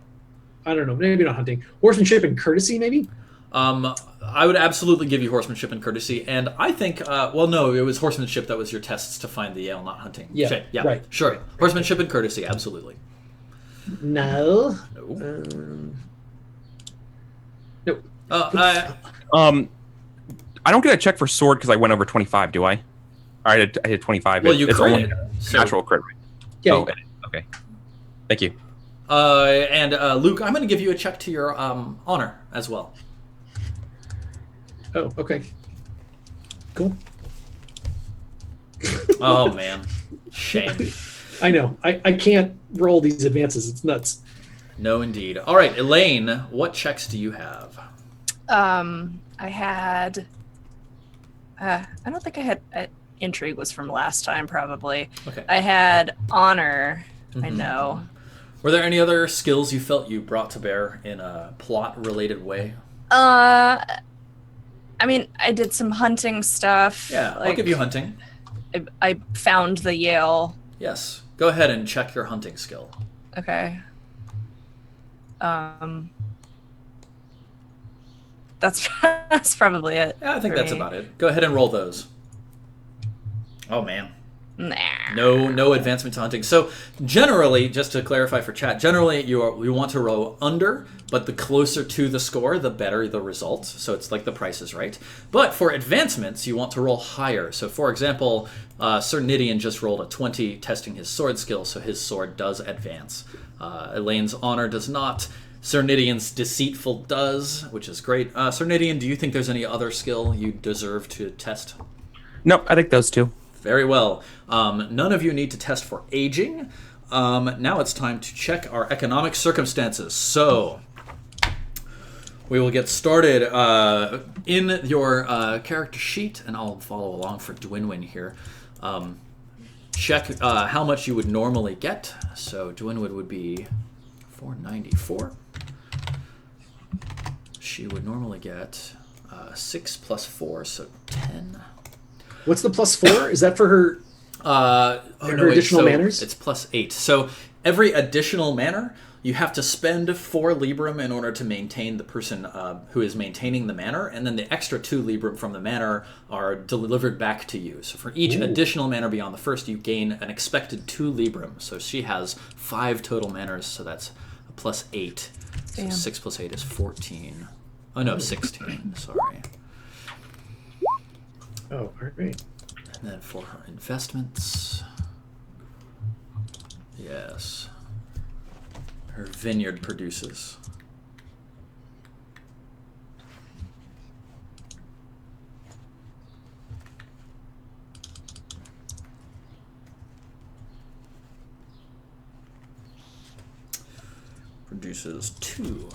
[SPEAKER 2] I don't know, maybe not hunting. Horsemanship and courtesy, maybe?
[SPEAKER 1] I would absolutely give you horsemanship and courtesy, and I think, well, no, it was horsemanship that was your tests to find the Yale, not hunting.
[SPEAKER 2] Yeah,
[SPEAKER 1] yeah,
[SPEAKER 2] right.
[SPEAKER 1] Sure. Horsemanship and courtesy, absolutely.
[SPEAKER 2] No.
[SPEAKER 1] Nope.
[SPEAKER 4] I don't get a check for sword because I went over 25, do I? I hit 25.
[SPEAKER 1] Well, you
[SPEAKER 4] it's
[SPEAKER 1] crit
[SPEAKER 4] only
[SPEAKER 1] it, so-
[SPEAKER 4] natural crit rate.
[SPEAKER 2] Yeah.
[SPEAKER 4] Oh, okay. Thank you.
[SPEAKER 1] And Luke, I'm going to give you a check to your honor as well.
[SPEAKER 2] Oh, okay. Cool.
[SPEAKER 1] Oh, man. Shame.
[SPEAKER 2] I know. I can't roll these advances. It's nuts.
[SPEAKER 1] No, indeed. All right, Elaine, what checks do you have?
[SPEAKER 3] I had... I don't think I had... intrigue was from last time, probably.
[SPEAKER 1] Okay.
[SPEAKER 3] I had honor. I
[SPEAKER 1] Mhm.
[SPEAKER 3] know.
[SPEAKER 1] Were there any other skills you felt you brought to bear in a plot-related way?
[SPEAKER 3] I mean, I did some hunting stuff.
[SPEAKER 1] Yeah, I'll give you hunting.
[SPEAKER 3] I found the Yale.
[SPEAKER 1] Yes, Go ahead and check your hunting skill.
[SPEAKER 3] Okay. That's probably it.
[SPEAKER 1] Yeah, I think
[SPEAKER 3] for
[SPEAKER 1] that's
[SPEAKER 3] me.
[SPEAKER 1] about it. Go ahead and roll those. Oh, man.
[SPEAKER 3] Nah.
[SPEAKER 1] No advancement to hunting. So generally, just to clarify for chat, generally you want to roll under, but the closer to the score, the better the result. So it's like the Price is Right. But for advancements, you want to roll higher. So for example, Sir Nidian just rolled a 20 testing his sword skill, so his sword does advance. Elaine's honor does not. Sir Nidian's deceitful does, which is great. Sir Nidian, do you think there's any other skill you deserve to test?
[SPEAKER 4] Nope, I think those two.
[SPEAKER 1] Very well. None of you need to test for aging. Now it's time to check our economic circumstances. So we will get started in your character sheet, and I'll follow along for Dwinwyn here. Check how much you would normally get. So Dwinwyn would be 494. She would normally get 6 plus 4, so 10.
[SPEAKER 2] What's the +4? Is that for her? Additional manners?
[SPEAKER 1] It's +8. So every additional manor, you have to spend 4 librum in order to maintain the person who is maintaining the manor, and then the extra 2 librum from the manor are delivered back to you. So for each additional manor beyond the first, you gain an expected 2 librum. So she has 5 total manors, so that's a +8. So
[SPEAKER 3] Damn.
[SPEAKER 1] 6 plus 8 is 14. Oh no, 16. Sorry.
[SPEAKER 2] Oh, all right.
[SPEAKER 1] And then for her investments, yes, her vineyard produces. Produces 2.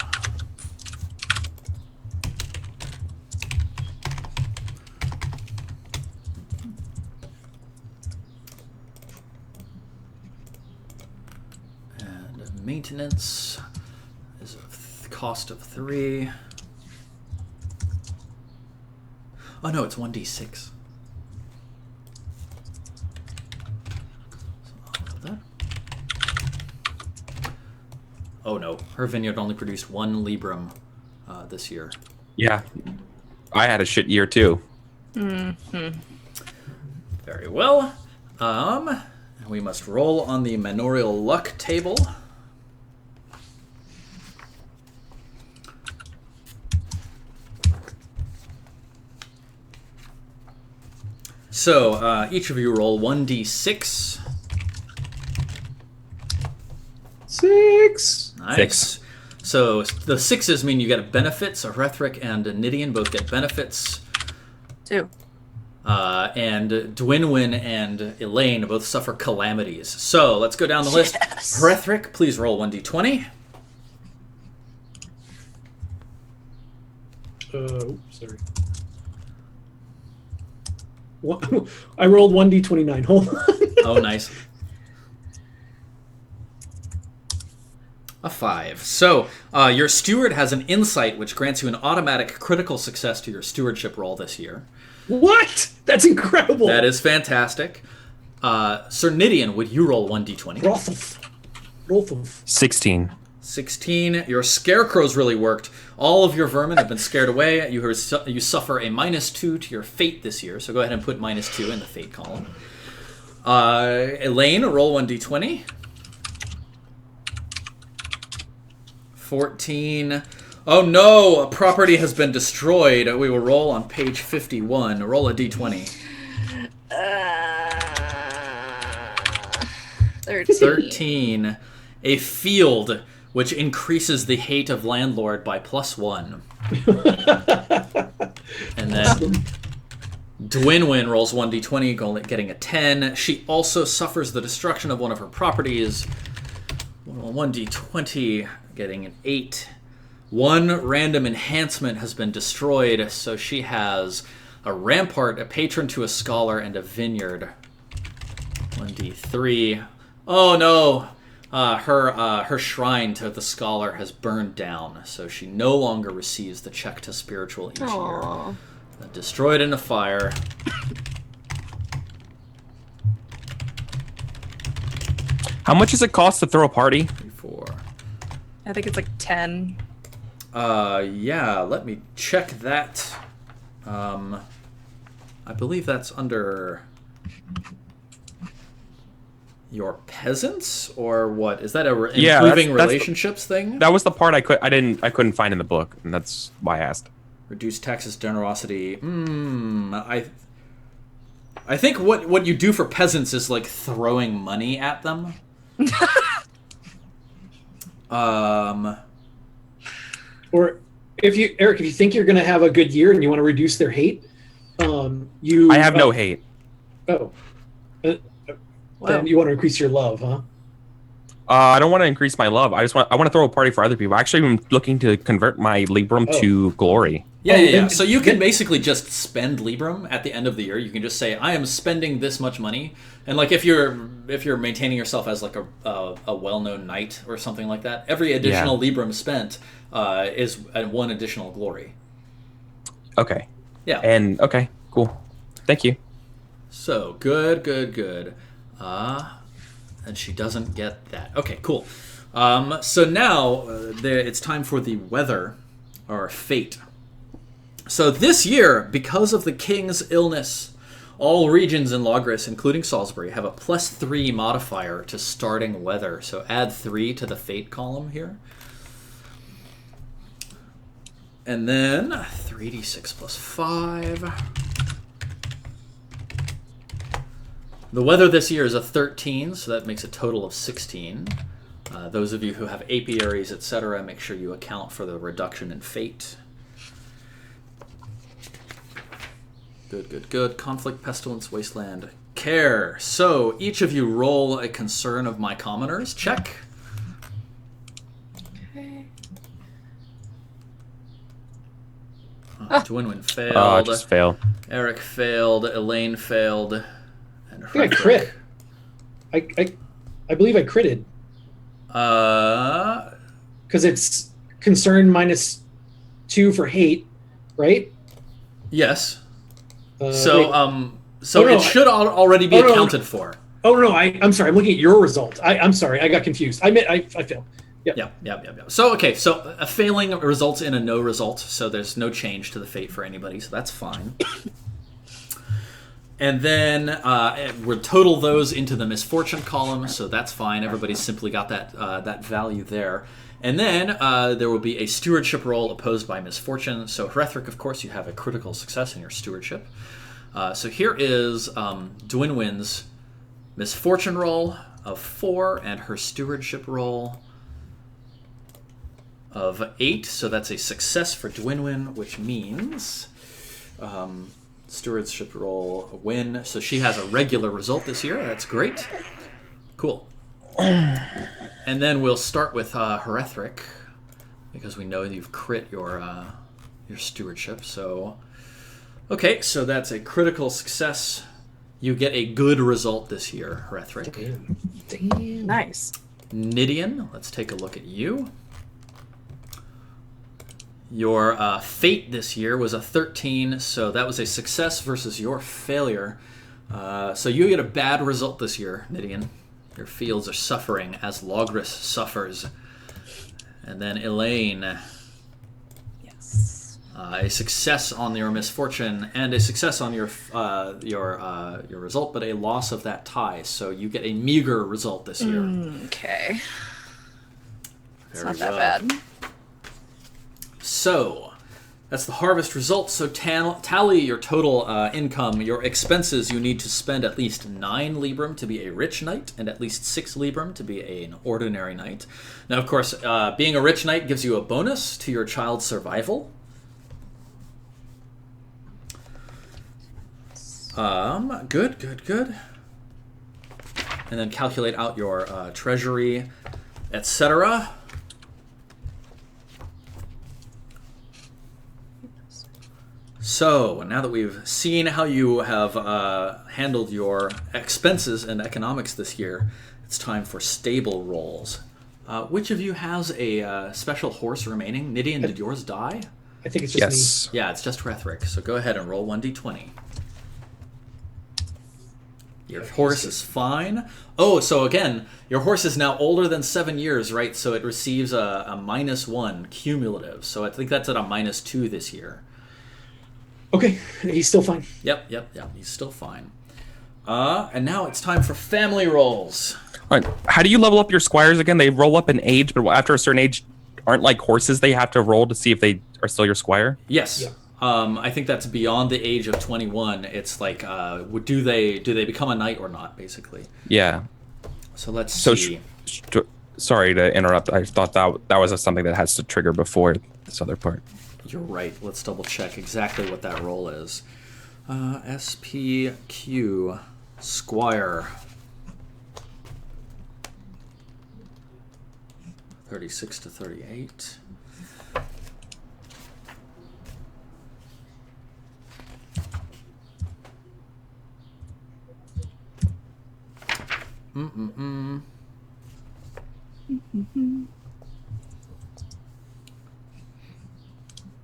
[SPEAKER 1] Maintenance is a cost of 3. Oh no, it's 1d6. Oh no, her vineyard only produced 1 librum this year.
[SPEAKER 4] Yeah. I had a shit year too.
[SPEAKER 3] Mm-hmm.
[SPEAKER 1] Very well. We must roll on the manorial luck table. So, each of you roll 1d6.
[SPEAKER 2] 6.
[SPEAKER 1] Nice.
[SPEAKER 4] 6.
[SPEAKER 1] So, the 6s mean you get a benefit, so Hrethric and Nidian both get benefits.
[SPEAKER 3] 2.
[SPEAKER 1] And Dwinwyn and Elaine both suffer calamities. So, let's go down the list.
[SPEAKER 3] Yes.
[SPEAKER 1] Hrethric, please roll 1d20.
[SPEAKER 2] Sorry. I rolled 1d29. Hold on.
[SPEAKER 1] Oh, nice. A 5. So, your steward has an insight which grants you an automatic critical success to your stewardship roll this year.
[SPEAKER 2] What? That's incredible.
[SPEAKER 1] That is fantastic. Sir Nidian, would you roll 1d20?
[SPEAKER 2] Rolf.
[SPEAKER 4] 16.
[SPEAKER 1] 16. Your scarecrows really worked. All of your vermin have been scared away. You suffer a -2 to your fate this year, so go ahead and put -2 in the fate column. Elaine, roll 1d20. 14. Oh no, a property has been destroyed. We will roll on page 51. Roll a d20. 13. A field which increases the hate of landlord by +1. And then Dwinwyn rolls 1d20, getting a 10. She also suffers the destruction of one of her properties. 1d20, getting an 8. 1 random enhancement has been destroyed, so she has a rampart, a patron to a scholar, and a vineyard. 1d3. Oh no! Her shrine to the scholar has burned down, so she no longer receives the check to spiritual each
[SPEAKER 3] Aww.
[SPEAKER 1] year. Destroyed in a fire.
[SPEAKER 4] How much does it cost to throw a party?
[SPEAKER 1] 3, 4.
[SPEAKER 3] I think it's like 10.
[SPEAKER 1] Yeah, let me check that. I believe that's under your peasants, or what? Is that a improving
[SPEAKER 4] that's
[SPEAKER 1] relationships thing?
[SPEAKER 4] That was the part I couldn't find in the book, and that's why I asked.
[SPEAKER 1] Reduce taxes, generosity. I think what you do for peasants is like throwing money at them.
[SPEAKER 2] Or if you think you're going to have a good year and you want to reduce their hate,
[SPEAKER 4] I have no hate.
[SPEAKER 2] Oh, then you want to increase your love, huh?
[SPEAKER 4] I don't want to increase my love. I want to throw a party for other people. Actually, I'm looking to convert my Librum to glory.
[SPEAKER 1] Yeah. So you can basically just spend Librum at the end of the year. You can just say, I am spending this much money. And like if you're maintaining yourself as like a well-known knight or something like that, every additional Librum spent is one additional glory.
[SPEAKER 4] Okay.
[SPEAKER 1] Yeah.
[SPEAKER 4] And okay, cool. Thank you.
[SPEAKER 1] So good. And she doesn't get that. Okay, cool. So now it's time for the weather or fate. So this year, because of the king's illness, all regions in Logris, including Salisbury, have a +3 modifier to starting weather. So add 3 to the fate column here. And then 3d6 + 5. The weather this year is a 13, so that makes a total of 16. Those of you who have apiaries, etc., make sure you account for the reduction in fate. Good. Conflict, pestilence, wasteland, care. So each of you roll a concern of my commoners. Check.
[SPEAKER 3] Okay.
[SPEAKER 1] Dwinwyn failed.
[SPEAKER 4] Oh, just fail.
[SPEAKER 1] Eric failed. Elaine failed. And
[SPEAKER 2] I think I crit. I believe I critted. Because it's concern -2 for hate, right?
[SPEAKER 1] Yes.
[SPEAKER 2] It
[SPEAKER 1] should already be accounted for.
[SPEAKER 2] Oh no, I'm sorry. I'm looking at your result. I'm sorry. I got confused. I failed.
[SPEAKER 1] Yeah. So a failing results in a no result, so there's no change to the fate for anybody, so that's fine. And then we'll total those into the misfortune column, so that's fine. Everybody's simply got that value there. And then there will be a stewardship roll opposed by misfortune. So Hrethric, of course, you have a critical success in your stewardship. So here is Dwinwyn's misfortune roll of 4 and her stewardship roll of 8. So that's a success for Dwinwyn, which means stewardship roll a win. So she has a regular result this year. That's great. Cool. And then we'll start with Hrethric, because we know you've crit your stewardship. So, okay, so that's a critical success. You get a good result this year, Hrethric.
[SPEAKER 2] Damn.
[SPEAKER 3] Nice.
[SPEAKER 1] Nidian, let's take a look at you. Your fate this year was a 13, so that was a success versus your failure. So you get a bad result this year, Nidian. Your fields are suffering as Logris suffers. And then Elaine.
[SPEAKER 3] Yes.
[SPEAKER 1] A success on your misfortune and a success on your result, but a loss of that tie. So you get a meager result this year.
[SPEAKER 3] Okay. It's
[SPEAKER 1] Very
[SPEAKER 3] not that
[SPEAKER 1] well.
[SPEAKER 3] bad.
[SPEAKER 1] So that's the harvest result. So tally your total income. Your expenses, you need to spend at least 9 Librum to be a rich knight and at least 6 Librum to be an ordinary knight. Now, of course, being a rich knight gives you a bonus to your child's survival. Good. And then calculate out your treasury, etc. So, now that we've seen how you have handled your expenses and economics this year, it's time for stable rolls. Which of you has a special horse remaining? Nidian, did yours die?
[SPEAKER 2] I think it's just me.
[SPEAKER 1] Yeah, it's just Hrethric. So go ahead and roll 1d20. Your horse is fine. Oh, so again, your horse is now older than 7 years, right? So it receives a -1 cumulative. So I think that's at a -2 this year.
[SPEAKER 2] Okay, he's still fine.
[SPEAKER 1] Yep. He's still fine. And now it's time for family rolls.
[SPEAKER 4] All right. How do you level up your squires again? They roll up in age, but after a certain age, aren't like horses they have to roll to see if they are still your squire?
[SPEAKER 1] Yes.
[SPEAKER 2] Yeah.
[SPEAKER 1] I think that's beyond the age of 21. It's like, do they become a knight or not, basically.
[SPEAKER 4] Yeah.
[SPEAKER 1] So let's see.
[SPEAKER 4] Sorry to interrupt. I thought that was something that has to trigger before this other part.
[SPEAKER 1] You're right. Let's double check exactly what that roll is. SPQ Squire. 36 to 38.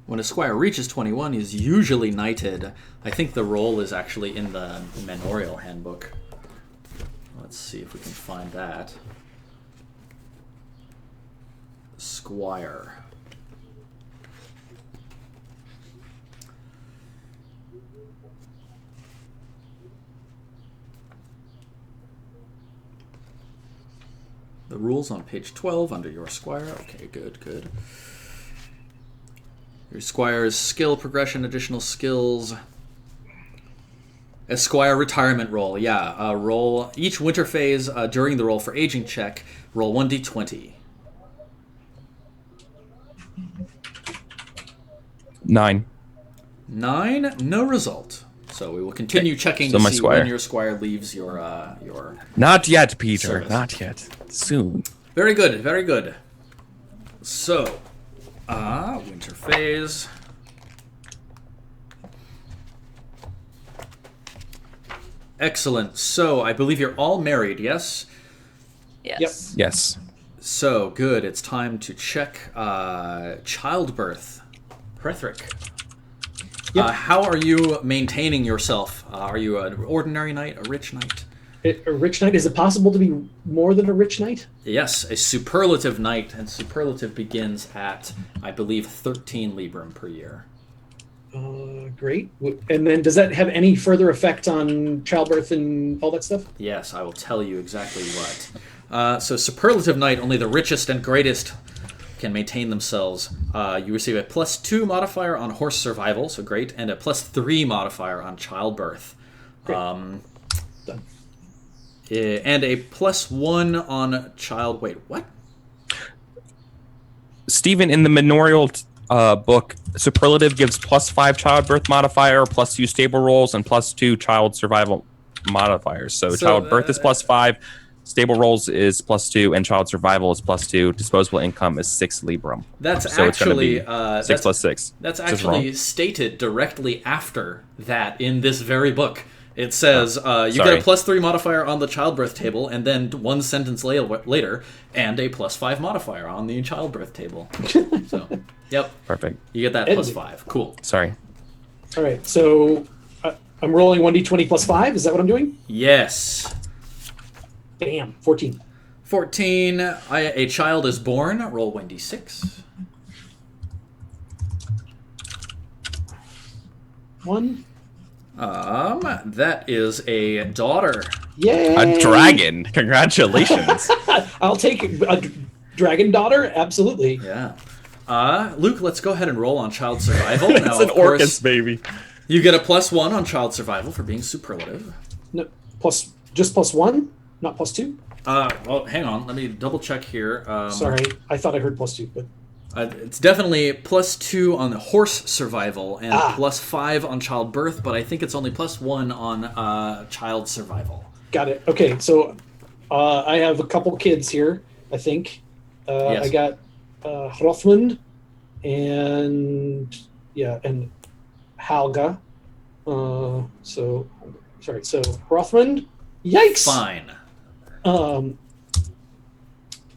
[SPEAKER 1] When a squire reaches 21, he's usually knighted. I think the roll is actually in the manorial handbook. Let's see if we can find that. Squire. The rules on page 12 under your squire. Okay, good. Your squire's skill progression, additional skills. Esquire retirement roll. Yeah, roll each winter phase during the roll for aging check. Roll 1d20.
[SPEAKER 4] 9.
[SPEAKER 1] 9, no result. So we will continue checking
[SPEAKER 4] So
[SPEAKER 1] to
[SPEAKER 4] my
[SPEAKER 1] see
[SPEAKER 4] squire.
[SPEAKER 1] when your squire leaves your.
[SPEAKER 4] Not yet, Peter.
[SPEAKER 1] Service.
[SPEAKER 4] Not yet. Soon.
[SPEAKER 1] Very good. So, winter phase. Excellent. So I believe you're all married, yes?
[SPEAKER 3] Yes.
[SPEAKER 4] Yes.
[SPEAKER 1] So good. It's time to check childbirth. Prethric.
[SPEAKER 2] Yep.
[SPEAKER 1] How are you maintaining yourself? Are you an ordinary knight, a rich knight?
[SPEAKER 2] A rich knight? Is it possible to be more than a rich knight?
[SPEAKER 1] Yes, a superlative knight, and superlative begins at, I believe, 13 librum per year.
[SPEAKER 2] Great. And then does that have any further effect on childbirth and all that stuff?
[SPEAKER 1] Yes, I will tell you exactly what. So superlative knight, only the richest and greatest can maintain themselves. You receive a +2 modifier on horse survival, so great, and a +3 modifier on childbirth.
[SPEAKER 2] Done.
[SPEAKER 1] And a +1 on child. Wait, what?
[SPEAKER 4] Stephen, in the manorial book, superlative gives +5 childbirth modifier, +2 stable rolls, and +2 child survival modifiers. So childbirth is +5, stable rolls is +2, and child survival is +2. Disposable income is 6 librum.
[SPEAKER 1] That's
[SPEAKER 4] So it's gonna
[SPEAKER 1] actually
[SPEAKER 4] be 6 + 6.
[SPEAKER 1] That's
[SPEAKER 4] Is this
[SPEAKER 1] actually
[SPEAKER 4] wrong?
[SPEAKER 1] stated directly after that in this very book. It says you
[SPEAKER 4] sorry.
[SPEAKER 1] get a +3 modifier on the childbirth table, and then one sentence later, and a +5 modifier on the childbirth table. So, yep,
[SPEAKER 4] Perfect.
[SPEAKER 1] you get that
[SPEAKER 2] Edited.
[SPEAKER 1] +5. Cool.
[SPEAKER 4] Sorry.
[SPEAKER 2] All right. So I'm rolling 1d20 +5. Is that what I'm doing?
[SPEAKER 1] Yes.
[SPEAKER 2] Bam. 14.
[SPEAKER 1] 14. A child is born. Roll 1d6.
[SPEAKER 2] 1.
[SPEAKER 1] That is a daughter.
[SPEAKER 2] Yay!
[SPEAKER 4] A dragon. Congratulations.
[SPEAKER 2] I'll take a dragon daughter. Absolutely.
[SPEAKER 1] Yeah. Luke, let's go ahead and roll on child survival. Now,
[SPEAKER 4] It's an
[SPEAKER 1] of course,
[SPEAKER 4] Orcus baby.
[SPEAKER 1] you get a +1 on child survival for being superlative.
[SPEAKER 2] No, just +1, not +2.
[SPEAKER 1] Well, hang on. Let me double check here.
[SPEAKER 2] Sorry, I thought I heard +2, but
[SPEAKER 1] It's definitely +2 on horse survival and +5 on childbirth, but I think it's only +1 on child survival.
[SPEAKER 2] got it. Okay, so I have a couple kids here. I think
[SPEAKER 1] Yes.
[SPEAKER 2] I got Hrothmund and Helga. So Hrothmund. Yikes!
[SPEAKER 1] Fine.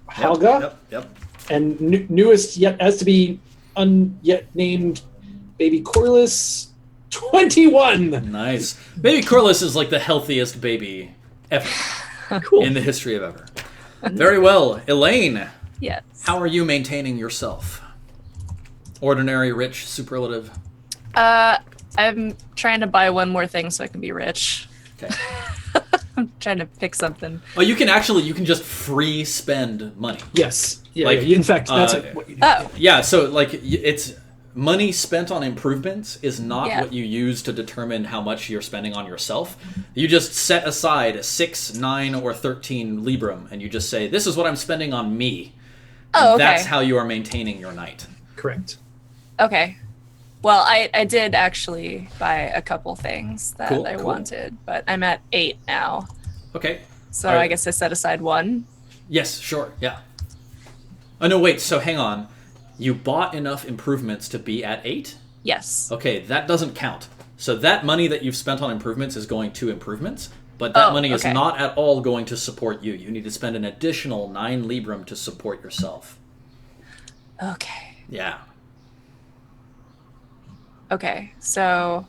[SPEAKER 2] Helga.
[SPEAKER 1] Yep.
[SPEAKER 2] And newest yet as to be yet named baby Corliss, 21.
[SPEAKER 1] Nice. Baby Corliss is like the healthiest baby ever
[SPEAKER 2] Cool.
[SPEAKER 1] in the history of ever. Very well. Elaine,
[SPEAKER 3] Yes.
[SPEAKER 1] how are you maintaining yourself? Ordinary, rich, superlative?
[SPEAKER 3] I'm trying to buy one more thing so I can be rich.
[SPEAKER 1] Okay.
[SPEAKER 3] I'm trying to pick something.
[SPEAKER 1] Oh, you can just free spend money.
[SPEAKER 2] Yes. Yeah,
[SPEAKER 1] Like,
[SPEAKER 2] yeah. In fact, that's what you do.
[SPEAKER 3] Oh,
[SPEAKER 1] Yeah, so like it's money spent on improvements is not
[SPEAKER 3] Yeah.
[SPEAKER 1] what you use to determine how much you're spending on yourself. You just set aside 6, 9, or 13 librum, and you just say, "This is what I'm spending on me." And
[SPEAKER 3] Oh, okay.
[SPEAKER 1] That's how you are maintaining your night.
[SPEAKER 2] Correct.
[SPEAKER 3] Okay. Well, I did actually buy a couple things that
[SPEAKER 1] Cool,
[SPEAKER 3] I
[SPEAKER 1] cool.
[SPEAKER 3] wanted, but I'm at 8 now.
[SPEAKER 1] Okay.
[SPEAKER 3] So
[SPEAKER 1] All right.
[SPEAKER 3] I guess I set aside one.
[SPEAKER 1] Yes, sure, yeah. Oh no, wait. So hang on. You bought enough improvements to be at 8?
[SPEAKER 3] Yes.
[SPEAKER 1] Okay, that doesn't count. So that money that you've spent on improvements is going to improvements, but that money is
[SPEAKER 3] okay.
[SPEAKER 1] not at all going to support you. You need to spend an additional 9 librum to support yourself.
[SPEAKER 3] Okay.
[SPEAKER 1] Yeah.
[SPEAKER 3] Okay. So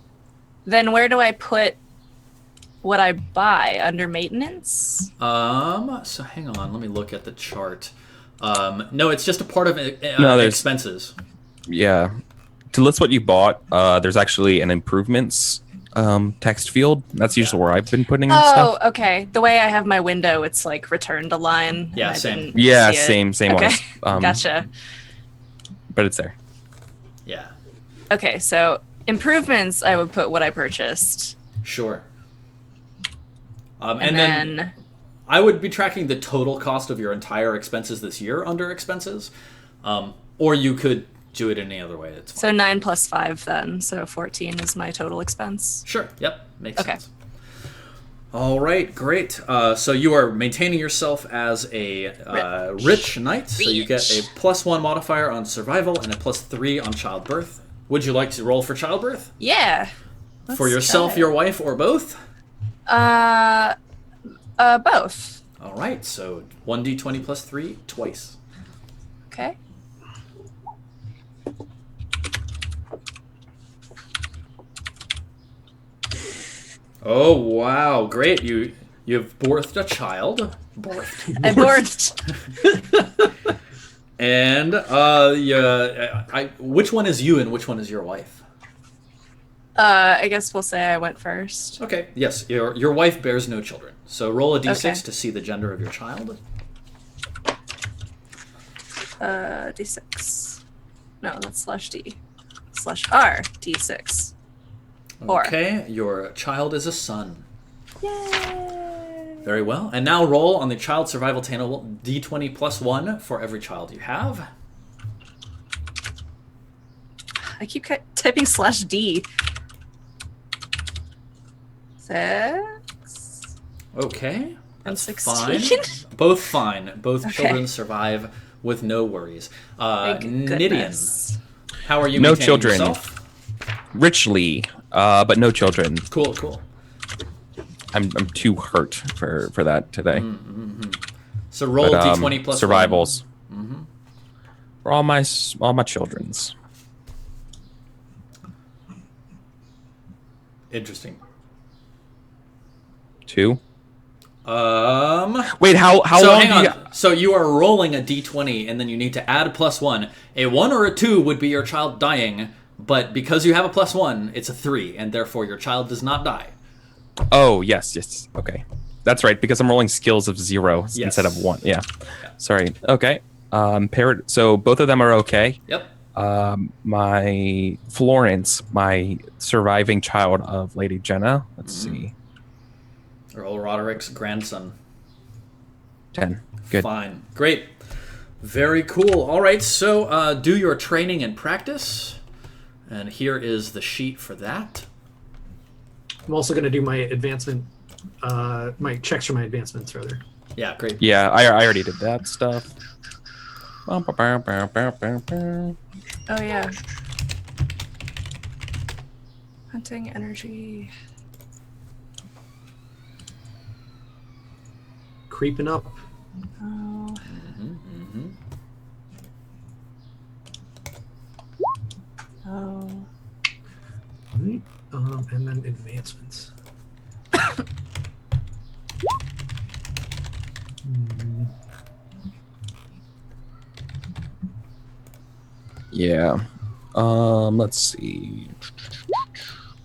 [SPEAKER 3] then where do I put what I buy? Under maintenance?
[SPEAKER 1] So hang on, let me look at the chart. No, it's just a part of
[SPEAKER 4] No, there's-
[SPEAKER 1] expenses.
[SPEAKER 4] Yeah. To list what you bought, there's actually an improvements text field. That's usually where I've been putting
[SPEAKER 3] Oh,
[SPEAKER 4] stuff.
[SPEAKER 3] okay. The way I have my window, it's like returned a line. and
[SPEAKER 1] Yeah,
[SPEAKER 3] I
[SPEAKER 1] same.
[SPEAKER 3] didn't
[SPEAKER 4] Yeah,
[SPEAKER 3] see it.
[SPEAKER 4] same
[SPEAKER 3] Okay.
[SPEAKER 4] wise.
[SPEAKER 3] Gotcha.
[SPEAKER 4] But it's there.
[SPEAKER 1] Yeah,
[SPEAKER 3] Okay, so improvements, I would put what I purchased.
[SPEAKER 1] sure.
[SPEAKER 3] And
[SPEAKER 1] and then
[SPEAKER 3] then
[SPEAKER 1] I would be tracking the total cost of your entire expenses this year under expenses, or you could do it any other way. It's fine.
[SPEAKER 3] so 9 plus 5 then. So 14 is my total expense.
[SPEAKER 1] Sure. Yep. Makes
[SPEAKER 3] Okay.
[SPEAKER 1] sense. All right. Great. So you are maintaining yourself as a rich knight. So you get a +1 modifier on survival and a +3 on childbirth. Would you like to roll for childbirth?
[SPEAKER 3] Yeah.
[SPEAKER 1] For
[SPEAKER 3] Let's
[SPEAKER 1] yourself,
[SPEAKER 3] try it.
[SPEAKER 1] your wife, or both?
[SPEAKER 3] Both.
[SPEAKER 1] All right. So 1d20 +3 twice.
[SPEAKER 3] Okay.
[SPEAKER 1] Oh wow! Great. You've birthed a child. Birthed.
[SPEAKER 3] I borthed.
[SPEAKER 1] And which one is you and which one is your wife?
[SPEAKER 3] I guess we'll say I went first.
[SPEAKER 1] Okay. Yes, your wife bears no children. So roll a d6
[SPEAKER 3] Okay.
[SPEAKER 1] to see the gender of your child.
[SPEAKER 3] D6. No, that's /D. /R. D6. 4.
[SPEAKER 1] Okay, your child is a son.
[SPEAKER 3] Yay!
[SPEAKER 1] Very well. And now roll on the child survival table d20 +1 for every child you have.
[SPEAKER 3] I keep typing /D. 6.
[SPEAKER 1] Okay.
[SPEAKER 3] And
[SPEAKER 1] That's
[SPEAKER 3] 16.
[SPEAKER 1] fine. Both fine. Both
[SPEAKER 3] Okay.
[SPEAKER 1] children survive with no worries.
[SPEAKER 3] Thank
[SPEAKER 1] Nidian,
[SPEAKER 3] goodness.
[SPEAKER 1] how are you
[SPEAKER 4] No
[SPEAKER 1] maintaining
[SPEAKER 4] children.
[SPEAKER 1] yourself?
[SPEAKER 4] Richly, but no children.
[SPEAKER 1] Cool.
[SPEAKER 4] I'm too hurt for that today.
[SPEAKER 1] So roll
[SPEAKER 4] But,
[SPEAKER 1] d20 +1.
[SPEAKER 4] survivals. For all my children's.
[SPEAKER 1] Interesting.
[SPEAKER 4] 2.
[SPEAKER 1] Um.
[SPEAKER 4] Wait, how
[SPEAKER 1] So
[SPEAKER 4] long
[SPEAKER 1] hang
[SPEAKER 4] do
[SPEAKER 1] on.
[SPEAKER 4] you...
[SPEAKER 1] So you are rolling a d20, and then you need to add +1. A 1 or a 2 would be your child dying, but because you have a +1, it's a 3, and therefore your child does not die.
[SPEAKER 4] Oh, yes. Okay. That's right, because I'm rolling skills of 0
[SPEAKER 1] Yes.
[SPEAKER 4] instead of 1. Yeah. Sorry. Okay. So both of them are okay.
[SPEAKER 1] Yep.
[SPEAKER 4] My Florence, my surviving child of Lady Jenna. Let's see.
[SPEAKER 1] Earl Roderick's grandson.
[SPEAKER 4] 10. Good.
[SPEAKER 1] Fine. Great. Very cool. All right. So do your training and practice, and here is the sheet for that.
[SPEAKER 2] I'm also going to do my advancement, my checks for my advancements, rather.
[SPEAKER 1] Yeah. Great.
[SPEAKER 4] Yeah, I already did that stuff.
[SPEAKER 3] Oh, yeah. Hunting energy.
[SPEAKER 2] Creeping up.
[SPEAKER 3] Oh. Oh.
[SPEAKER 2] All right. And then advancements.
[SPEAKER 4] Yeah. Let's see.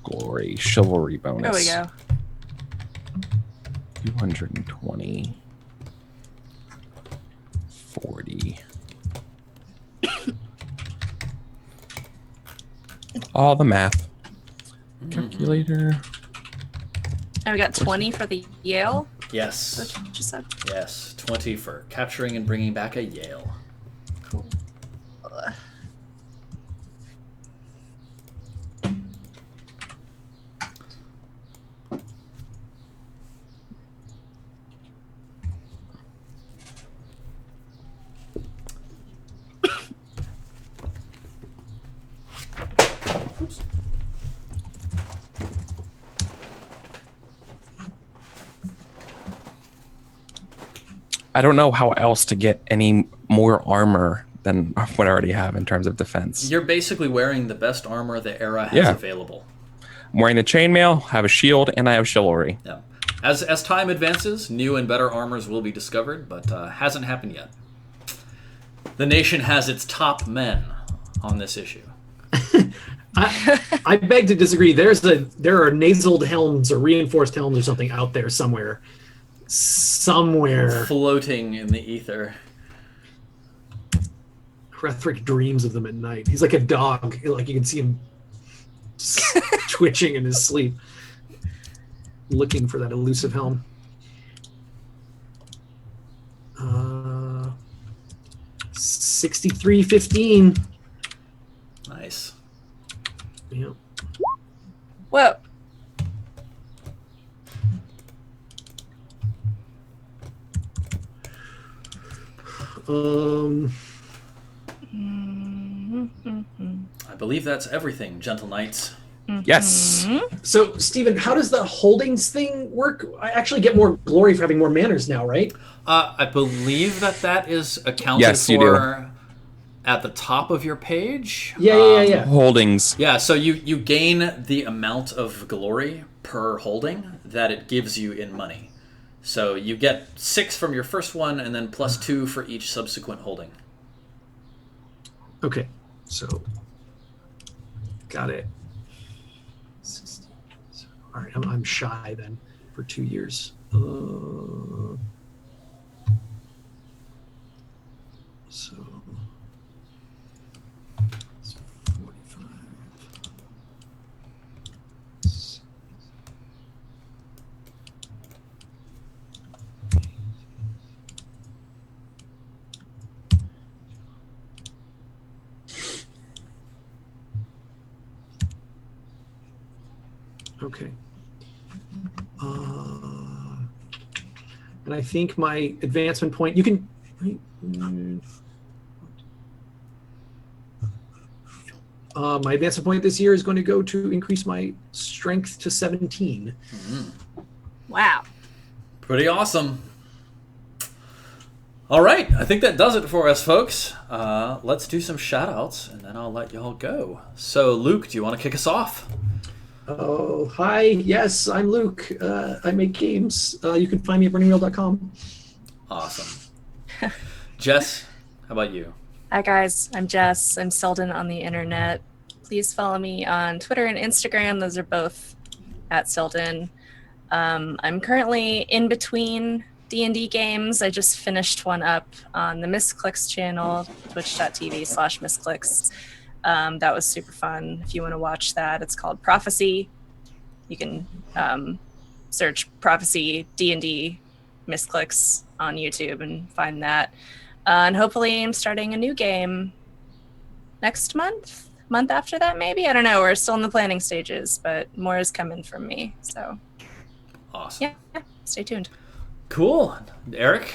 [SPEAKER 4] Glory, chivalry bonus.
[SPEAKER 3] There we go.
[SPEAKER 4] 220. 40. All the math. Calculator.
[SPEAKER 3] And we got 20 for the Yale.
[SPEAKER 1] Yes.
[SPEAKER 3] That's what you said.
[SPEAKER 1] Yes. 20 for capturing and bringing back a Yale.
[SPEAKER 3] Cool.
[SPEAKER 4] I don't know how else to get any more armor than what I already have in terms of defense.
[SPEAKER 1] You're basically wearing the best armor the era has available.
[SPEAKER 4] I'm wearing the chainmail, have a shield, and I have chivalry.
[SPEAKER 1] Yeah. As time advances, new and better armors will be discovered, but hasn't happened yet. The nation has its top men on this issue.
[SPEAKER 2] I beg to disagree. There are nasaled helms or reinforced helms or something out there somewhere.
[SPEAKER 1] Floating in the ether.
[SPEAKER 2] Hrethric dreams of them at night. He's like a dog. Like you can see him twitching in his sleep, looking for that elusive helm. 63-15.
[SPEAKER 1] Nice.
[SPEAKER 2] Yeah.
[SPEAKER 3] Whoa.
[SPEAKER 1] I believe that's everything, gentle knights.
[SPEAKER 4] Yes.
[SPEAKER 2] So, Stephen, how does the holdings thing work? I actually get more glory for having more manners now, right?
[SPEAKER 1] I believe that is accounted
[SPEAKER 4] Yes, you
[SPEAKER 1] for at the top of your page.
[SPEAKER 2] Yeah.
[SPEAKER 4] Holdings.
[SPEAKER 1] Yeah, so you gain the amount of glory per holding that it gives you in money. So you get 6 from your first one, and then plus 2 for each subsequent holding.
[SPEAKER 2] Okay, so got it. All right, I'm shy then for 2 years. So it's 45. Okay. And I think my advancement point, you can. My advancement point this year is going to go to increase my strength to 17.
[SPEAKER 3] Wow.
[SPEAKER 1] Pretty awesome. All right, I think that does it for us, folks. Let's do some shout-outs, and then I'll let y'all go. So, Luke, do you want to kick us off?
[SPEAKER 2] Oh, hi. Yes, I'm Luke. I make games. You can find me at burningwheel.com.
[SPEAKER 1] Awesome. Jess, how about you?
[SPEAKER 3] Hi guys, I'm Jess. I'm Selden on the internet. Please follow me on Twitter and Instagram. Those are both at Selden. I'm currently in between D&D games. I just finished one up on the Misclicks channel, twitch.tv/Misclicks. That was super fun. If you want to watch that, it's called Prophecy. You can search Prophecy D&D Misclicks on YouTube and find that. And hopefully I'm starting a new game next month after that maybe. I don't know. We're still in the planning stages, but more is coming from me. So
[SPEAKER 1] Awesome.
[SPEAKER 3] Yeah, stay tuned.
[SPEAKER 1] Cool. Eric?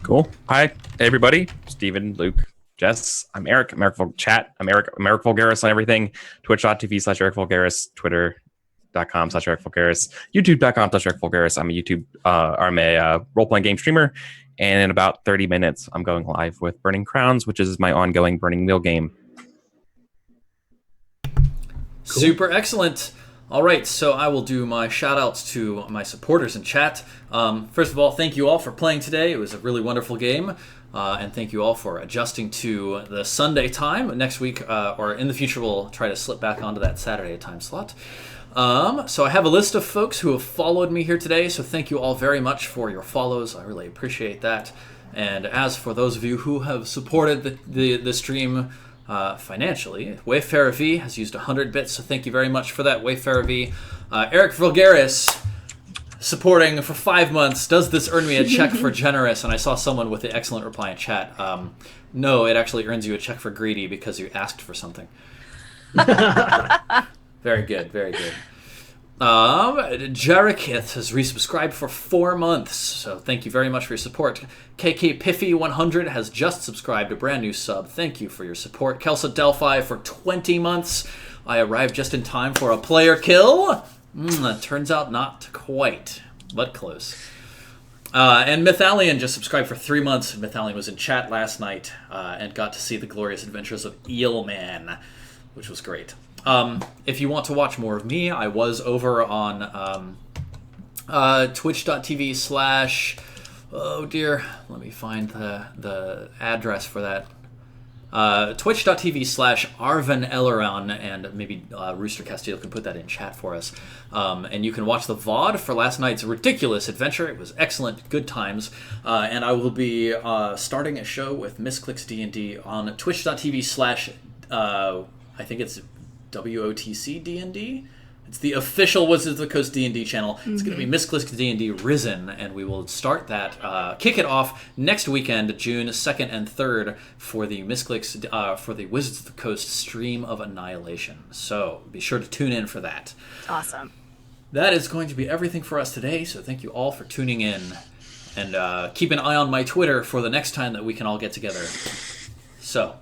[SPEAKER 4] Cool. Hi, everybody. Steven, Luke, Jess. I'm Eric. I'm Eric Chat. I'm Eric Vulgaris on everything. Twitch.tv/Eric Vulgaris. Twitter.com/Eric Vulgaris. YouTube.com/Eric Vulgaris. I'm a role-playing game streamer. And in about 30 minutes, I'm going live with Burning Crowns, which is my ongoing Burning Wheel game.
[SPEAKER 1] Cool. Super excellent. All right, so I will do my shout-outs to my supporters in chat. First of all, thank you all for playing today. It was a really wonderful game. And thank you all for adjusting to the Sunday time. Next week, or in the future, we'll try to slip back onto that Saturday time slot. So I have a list of folks who have followed me here today, so thank you all very much for your follows. I really appreciate that. And as for those of you who have supported the stream financially, Wayfarer V has used 100 bits, so thank you very much for that, Wayfarer V. Eric Vulgaris, supporting for 5 months. Does this earn me a check for generous? And I saw someone with the excellent reply in chat. No, it actually earns you a check for greedy because you asked for something. Very good, very good. Jarekith has resubscribed for 4 months, so thank you very much for your support. KK Piffy 100 has just subscribed, a brand new sub. Thank you for your support. Kelsa Delphi for 20 months. I arrived just in time for a player kill. Turns out not quite, but close. And Mythalion just subscribed for 3 months. Mythalion was in chat last night and got to see the glorious adventures of Eelman, which was great. If you want to watch more of me, I was over on twitch.tv / oh dear, let me find the address for that. Twitch.tv / Arvin Elleron, and maybe Rooster Castillo can put that in chat for us. And you can watch the VOD for last night's ridiculous adventure. It was excellent, good times. And I will be starting a show with Misclicks D&D on twitch.tv / I think it's WOTC D&D. It's the official Wizards of the Coast D&D channel. It's going to be Misclicks D&D Risen, and we will start that, kick it off next weekend, June 2nd and 3rd, for the Misclicks, for the Wizards of the Coast Stream of Annihilation. So be sure to tune in for that.
[SPEAKER 3] Awesome.
[SPEAKER 1] That is going to be everything for us today, so thank you all for tuning in. And keep an eye on my Twitter for the next time that we can all get together. So,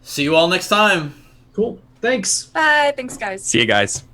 [SPEAKER 1] see you all next time.
[SPEAKER 2] Cool. Thanks.
[SPEAKER 3] Bye. Thanks, guys.
[SPEAKER 4] See you guys.